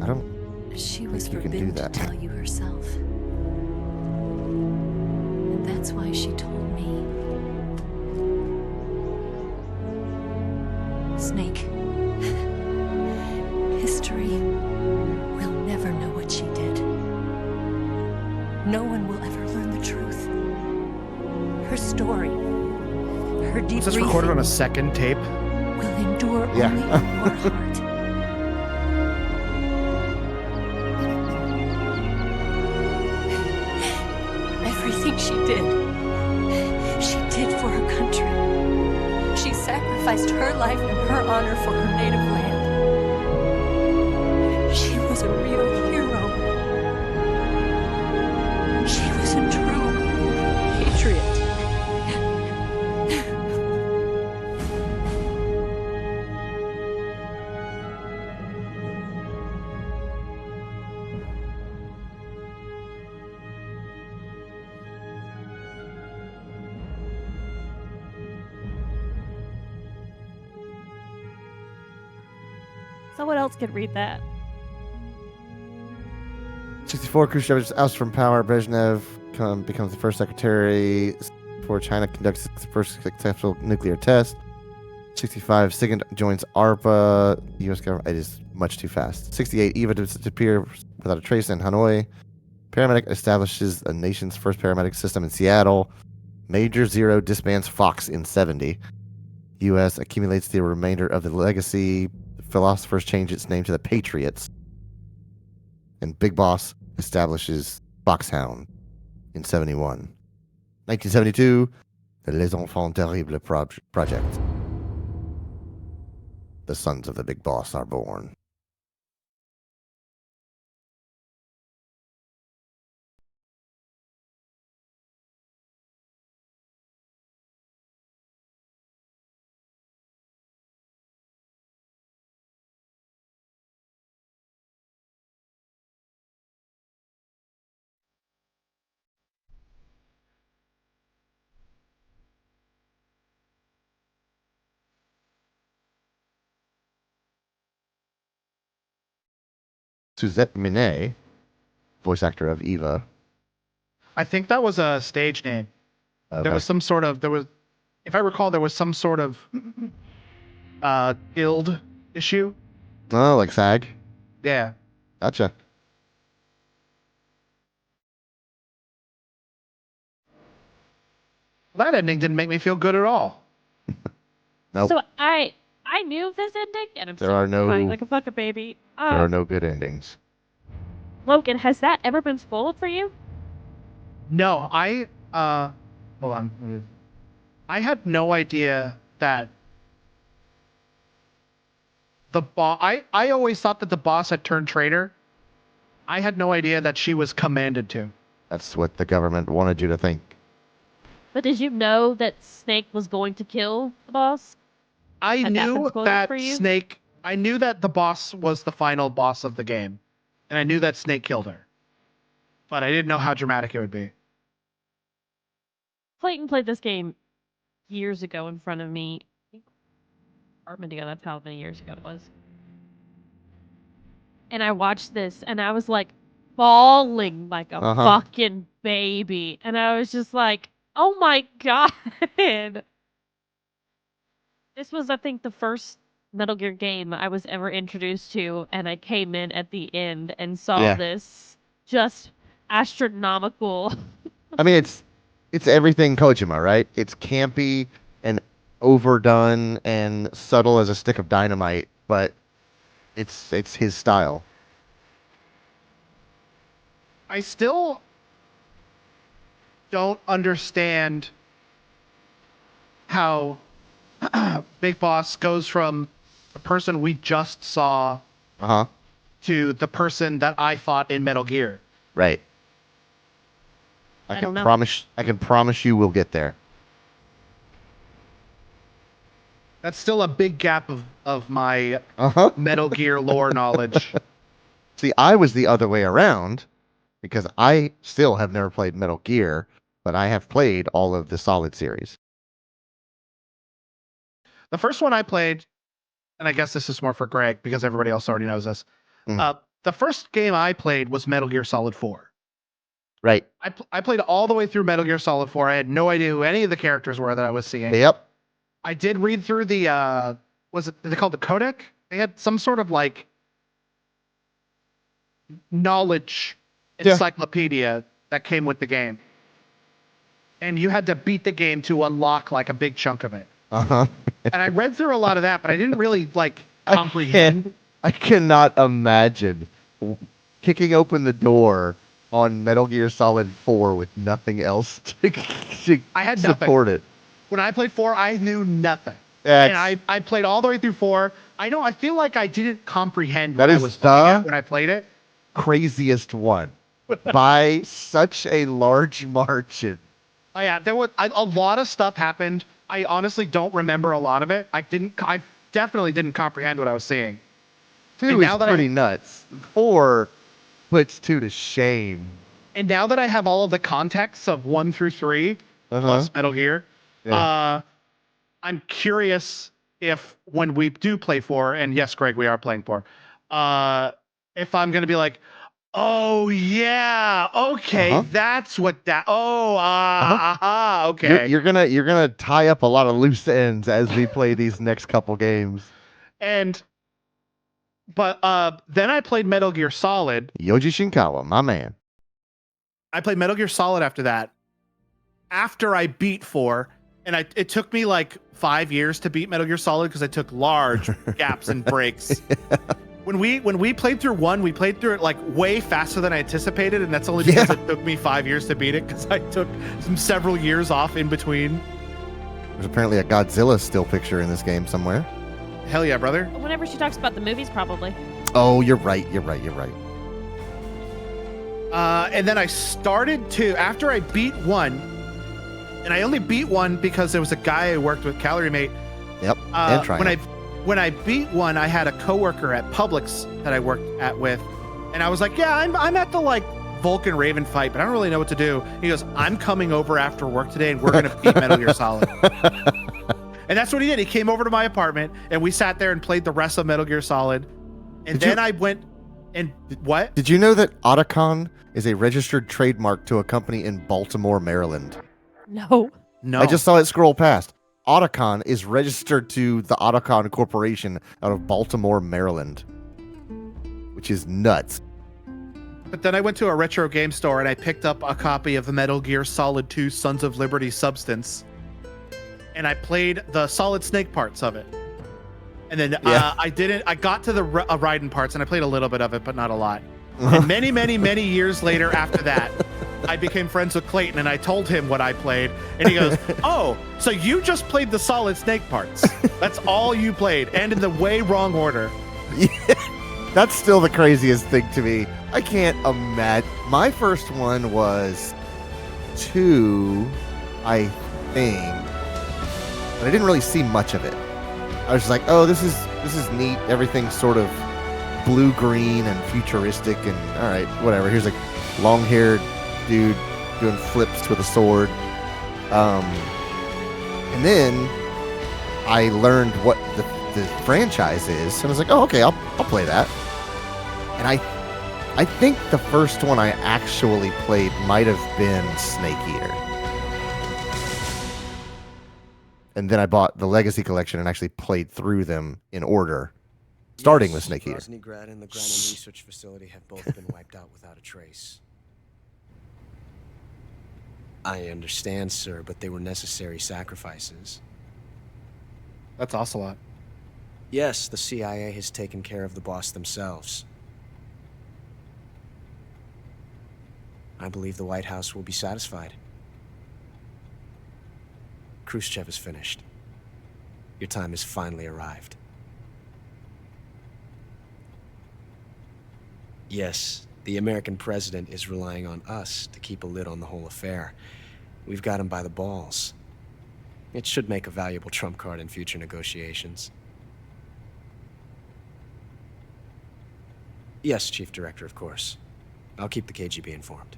I don't she was think you can do forbidden to that. tell you herself. And that's why she told me. Snake, history will never know what she did. No one will ever learn the truth. Her story, her deep Was this recorded on a second tape? will endure Yeah. only in your heart. Everything she did for her country. She sacrificed her life and her honor for her native land. She was a real hero. She was a true patriot. Someone else could read that. 64, Khrushchev is ousted from power. Brezhnev becomes the first secretary before China conducts its first successful nuclear test. 65, SIGINT joins ARPA. The U.S. government. It is much too fast. 68, Eva disappears without a trace in Hanoi. Paramedic establishes a nation's first paramedic system in Seattle. Major Zero disbands Fox in 70. U.S. accumulates the remainder of the legacy. The philosophers change its name to the Patriots. And Big Boss establishes Foxhound in 71. 1972, the Les Enfants Terribles project. The sons of the Big Boss are born. Suzette Minet, voice actor of Eva. I think that was a stage name. Okay. There was if I recall, there was some sort of guild issue. Oh, like SAG? Yeah. Gotcha. That ending didn't make me feel good at all. Nope. So I knew of this ending, and I'm There still are no- crying like a fucking baby. There are no good endings. Logan, has that ever been spoiled for you? No, hold on. I had no idea that the boss. I always thought that the boss had turned traitor. I had no idea that she was commanded to. That's what the government wanted you to think. But did you know that Snake was going to kill the boss? I Had that been knew spoiled that for you? Snake. I knew that the boss was the final boss of the game, and I knew that Snake killed her. But I didn't know how dramatic it would be. Clayton played this game years ago in front of me. I think apartment together, that's how many years ago it was. And I watched this, and I was like bawling like a fucking baby. And I was just like, oh my god. This was, I think, the first Metal Gear game I was ever introduced to, and I came in at the end and saw this just astronomical. I mean, it's everything Kojima, right? It's campy and overdone and subtle as a stick of dynamite, but it's his style. I still don't understand how Big Boss goes from the person we just saw to the person that I fought in Metal Gear. Right. I can promise you we'll get there. That's still a big gap of my Metal Gear lore knowledge. See, I was the other way around because I still have never played Metal Gear, but I have played all of the Solid series. The first one I played, and I guess this is more for Greg because everybody else already knows this. Mm. The first game I played was Metal Gear Solid 4. Right. I played all the way through Metal Gear Solid 4. I had no idea who any of the characters were that I was seeing. Yep. I did read through the they called the codec? They had some sort of like knowledge encyclopedia that came with the game. And you had to beat the game to unlock like a big chunk of it. Uh-huh. And I read through a lot of that, but I didn't really like comprehend. I cannot imagine kicking open the door on Metal Gear Solid 4 with nothing else to I had support nothing. it. When I played 4, I knew nothing. That's, And I played all the way through 4. I feel like I didn't comprehend That what I is was the- looking at when I played it. craziest one by such a large margin. Oh yeah, there was a lot of stuff happened. I honestly don't remember a lot of it. I definitely didn't comprehend what I was seeing. 2 And is now that pretty nuts. 4 puts 2 to shame. And now that I have all of the contexts of 1 through 3 plus Metal Gear, I'm curious if when we do play 4, and yes, Greg, we are playing 4, if I'm gonna be like, oh yeah, okay, that's what that. Oh, okay. You're gonna tie up a lot of loose ends as we play these next couple games. But then I played Metal Gear Solid. Yoji Shinkawa, my man. I played Metal Gear Solid after that. After I beat 4, and it took me like 5 years to beat Metal Gear Solid because I took large gaps and breaks. When we played through 1, we played through it like way faster than I anticipated, and that's only because it took me 5 years to beat it because I took several years off in between. There's apparently a Godzilla still picture in this game somewhere. Hell yeah, brother. Whenever she talks about the movies, probably. Oh, you're right. And then I started to, after I beat 1, and I only beat 1 because there was a guy I worked with, Calorie Mate. Yep. And Triumph. When I beat 1, I had a coworker at Publix that I worked with, and I was like, yeah, I'm at the like Vulcan Raven fight, but I don't really know what to do. He goes, I'm coming over after work today, and we're gonna beat Metal Gear Solid. And that's what he did. He came over to my apartment, and we sat there and played the rest of Metal Gear Solid. And I went and what? Did you know that Otacon is a registered trademark to a company in Baltimore, Maryland? No. I just saw it scroll past. Otacon is registered to the Otacon Corporation out of Baltimore, Maryland, which is nuts. But then I went to a retro game store and I picked up a copy of the Metal Gear Solid 2 Sons of Liberty Substance. And I played the Solid Snake parts of it. And then I got to the Raiden parts and I played a little bit of it, but not a lot. And many, many, many years later after that, I became friends with Clayton and I told him what I played. And he goes, oh, so you just played the Solid Snake parts. That's all you played. And in the way wrong order. That's still the craziest thing to me. I can't imagine. My first one was 2, I think. But I didn't really see much of it. I was just like, oh, this is neat. Everything's sort of blue-green and futuristic and all right, whatever. Here's a long-haired dude doing flips with a sword. And then I learned what the franchise is, and I was like, oh, okay, I'll play that. And I think the first one I actually played might have been Snake Eater. And then I bought the Legacy Collection and actually played through them in order, starting with Snake Eater. Grosnygrad and the Granum Research Facility have both been wiped out without a trace. I understand, sir, but they were necessary sacrifices. That's Ocelot. Yes, the CIA has taken care of the boss themselves. I believe the White House will be satisfied. Khrushchev is finished. Your time has finally arrived. Yes, the American president is relying on us to keep a lid on the whole affair. We've got him by the balls. It should make a valuable trump card in future negotiations. Yes, Chief Director, of course. I'll keep the KGB informed.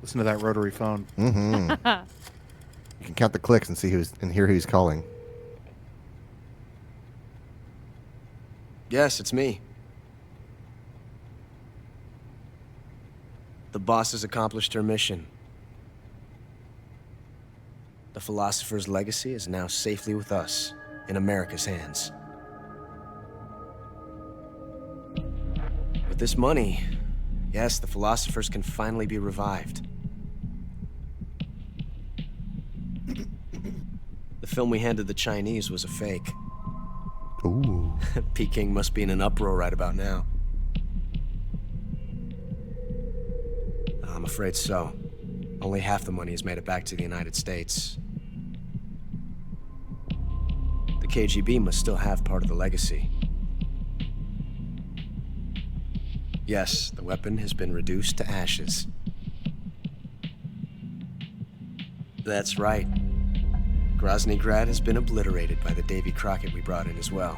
Listen to that rotary phone. Mm-hmm. You can count the clicks and see hear who's calling. Yes, it's me. The boss has accomplished her mission. The philosopher's legacy is now safely with us, in America's hands. With this money, yes, the philosophers can finally be revived. The film we handed the Chinese was a fake. Ooh. Peking must be in an uproar right about now. I'm afraid so. Only half the money has made it back to the United States. The KGB must still have part of the legacy. Yes, the weapon has been reduced to ashes. That's right. Grozny Grad has been obliterated by the Davy Crockett we brought in as well.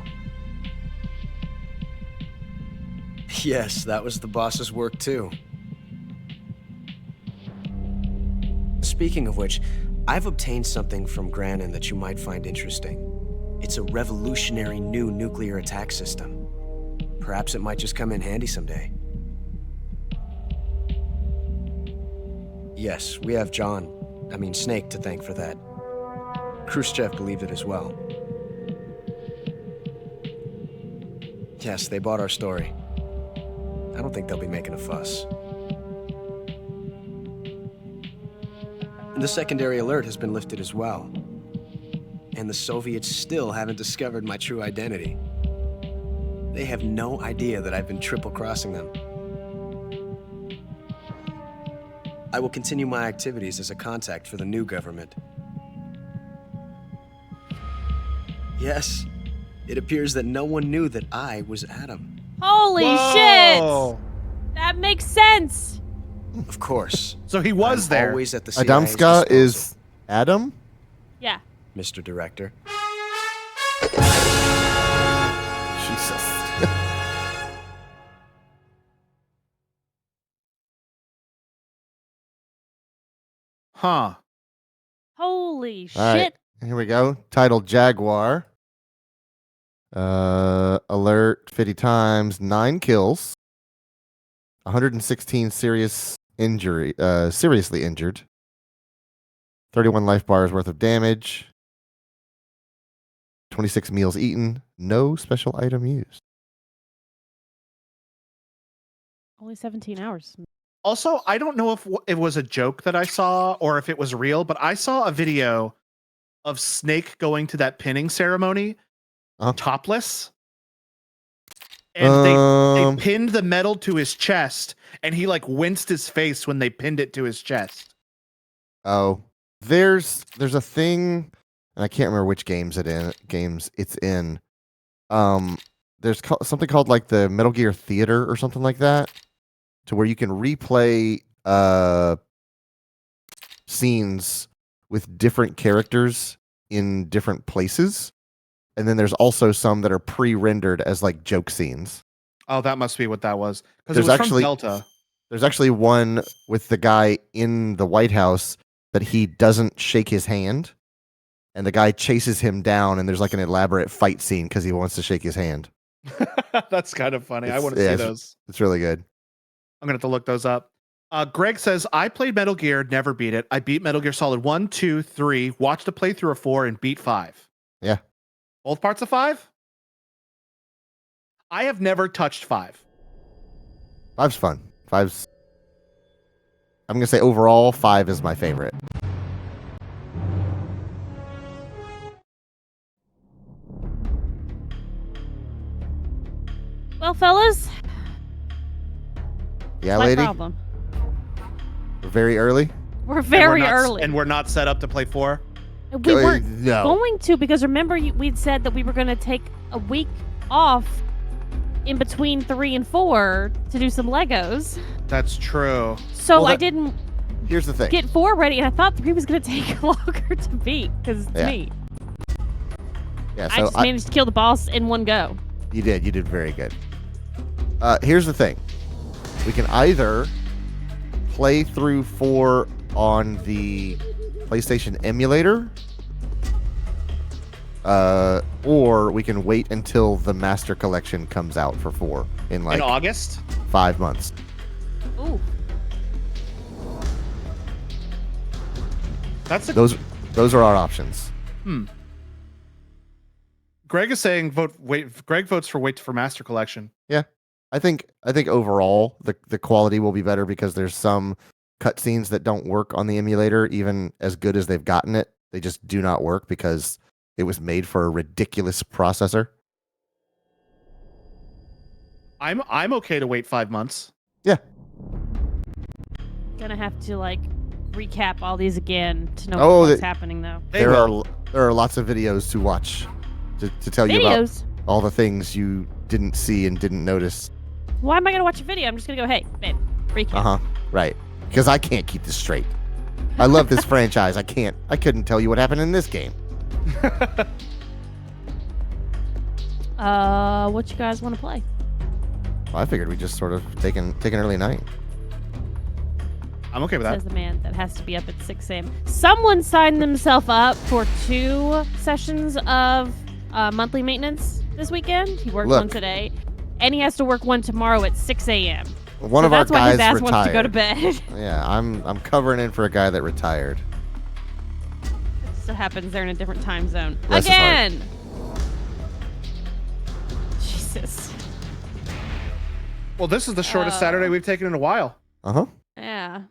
Yes, that was the boss's work too. Speaking of which, I've obtained something from Granin that you might find interesting. It's a revolutionary new nuclear attack system. Perhaps it might just come in handy someday. Yes, we have Snake to thank for that. Khrushchev believed it as well. Yes, they bought our story. I don't think they'll be making a fuss. The secondary alert has been lifted as well. And the Soviets still haven't discovered my true identity. They have no idea that I've been triple-crossing them. I will continue my activities as a contact for the new government. Yes, it appears that no one knew that I was Adam. Holy Whoa. shit! That makes sense. Of course. So he was I'm there. always at the CIA's Adamska disposal, is Adam? Yeah. Mr. Director. Jesus. Huh. Holy All right, shit. here we go. Titled Jaguar. Alert 50 times, 9 kills. 116 seriously injured. 31 life bars worth of damage. 26 meals eaten. No special item used. Only 17 hours. Also, I don't know if it was a joke that I saw or if it was real, but I saw a video of Snake going to that pinning ceremony topless. And they pinned the medal to his chest, and he like winced his face when they pinned it to his chest. Oh, there's a thing, and I can't remember which games it's in. There's something called like the Metal Gear Theater or something like that, to where you can replay scenes with different characters in different places. And then there's also some that are pre-rendered as like joke scenes. Oh, that must be what that was. Because it was from Delta. There's actually one with the guy in the White House that he doesn't shake his hand. And the guy chases him down, and there's like an elaborate fight scene because he wants to shake his hand. That's kind of funny. I want to see those. It's really good. I'm going to have to look those up. Greg says, I played Metal Gear, never beat it. I beat Metal Gear Solid 1, 2, 3, watched a playthrough of 4, and beat 5. Yeah. Both parts of 5? I have never touched 5. 5's fun. 5's... I'm going to say overall, 5 is my favorite. Well, fellas. Yeah, my lady? Problem. We're very early? We're very early. And we're not set up to play 4? We weren't going to, because remember we'd said that we were going to take a week off in between 3 and 4 to do some Legos. That's true. So I didn't Here's the thing. get 4 ready, and I thought 3 was going to take longer to beat because it's me. Yeah, I so just managed to kill the boss in one go. You did. You did very good. Here's the thing. We can either play through 4 on the PlayStation emulator, or we can wait until the Master Collection comes out for 4 in August? 5 months. Ooh. Those are our options. Greg is saying Greg votes for wait for Master Collection. Yeah. I think overall the quality will be better because there's some cutscenes that don't work on the emulator, even as good as they've gotten it. They just do not work because it was made for a ridiculous processor. I'm okay to wait 5 months. Yeah. Gonna have to recap all these again to know what's happening though. There are lots of videos to watch to tell you about all the things you didn't see and didn't notice. Why am I gonna watch a video? I'm just gonna go, hey, babe, recap. Right. Because I can't keep this straight. I love this franchise. I couldn't tell you what happened in this game. What you guys want to play? Well, I figured we just sort of take an early night. I'm okay with that. Says the man that has to be up at 6 a.m. Someone signed themselves up for 2 sessions of monthly maintenance this weekend. He worked one today, and he has to work one tomorrow at 6 a.m. One of our that's why guys his ass retired. wants to go to bed. Yeah, I'm covering in for a guy that retired. It so happens they're in a different time zone. Bless his heart. Again! Jesus. Well, this is the shortest Saturday we've taken in a while. Yeah.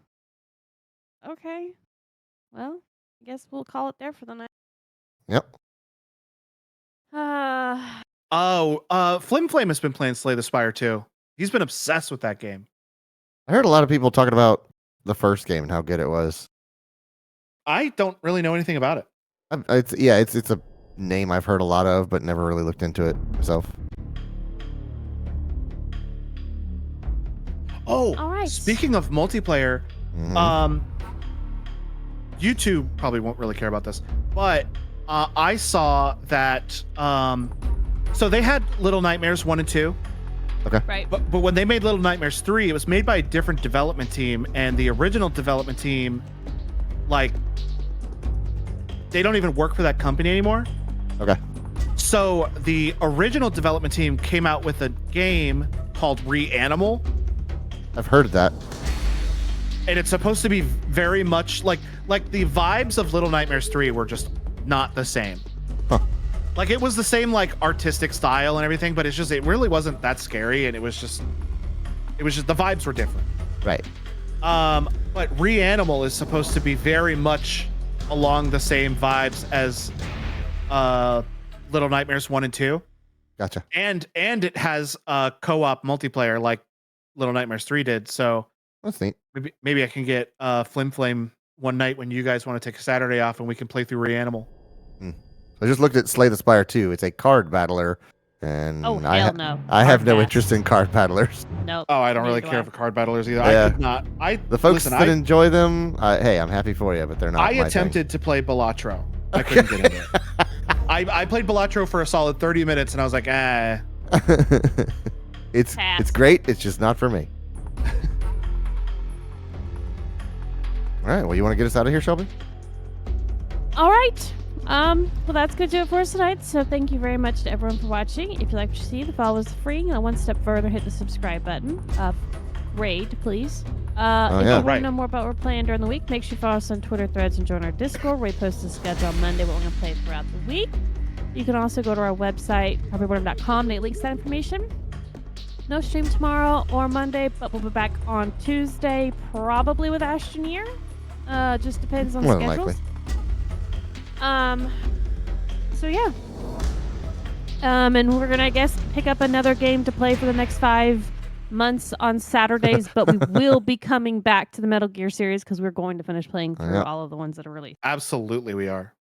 Okay. Well, I guess we'll call it there for the night. Yep. Flim Flame has been playing Slay the Spire too. He's been obsessed with that game. I heard a lot of people talking about the first game and how good it was. I don't really know anything about it. It's a name I've heard a lot of, but never really looked into it myself. Oh, all right. Speaking of multiplayer, you two probably won't really care about this, but I saw that. So they had Little Nightmares 1 and 2. Okay. Right. But when they made Little Nightmares 3, it was made by a different development team, and the original development team, they don't even work for that company anymore. Okay. So the original development team came out with a game called Reanimal. I've heard of that. And it's supposed to be very much like the vibes of Little Nightmares 3 were just not the same. Huh. It was the same artistic style and everything, but it really wasn't that scary, and it was just the vibes were different. Right. But Reanimal is supposed to be very much along the same vibes as Little Nightmares 1 and 2. Gotcha. And it has co-op multiplayer like Little Nightmares 3 did. So that's neat. Maybe I can get Flim Flame one night when you guys want to take a Saturday off and we can play through Reanimal. I just looked at Slay the Spire 2. It's a card battler, and I have no interest in card battlers. Nope. Oh, I don't really care for card battlers either. Yeah. I could not. The folks that enjoy them, hey, I'm happy for you, but they're not. I attempted to play Balatro. I couldn't get into it. I played Balatro for a solid 30 minutes, and I was like, ah. It's great. It's just not for me. All right. Well, you want to get us out of here, Shelby? All right. Well, that's going to do it for us tonight. So thank you very much to everyone for watching. If you like what you see, the follow is free. One step further, hit the subscribe button. Raid, please. If you want to know more about what we're playing during the week, make sure you follow us on Twitter, Threads, and join our Discord, where we post a schedule on Monday what we're going to play throughout the week. You can also go to our website, propertyboredom.com, and it links that information. No stream tomorrow or Monday, but we'll be back on Tuesday, probably with Ashton Year. Just depends on schedules. Likely. So yeah. And we're gonna, I guess, pick up another game to play for the next 5 months on Saturdays, but we will be coming back to the Metal Gear series because we're going to finish playing through all of the ones that are released. Absolutely, we are.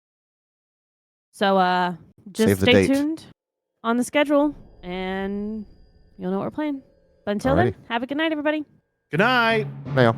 So just stay tuned on the schedule, and you'll know what we're playing. But until then, have a good night, everybody. Good night. Bye.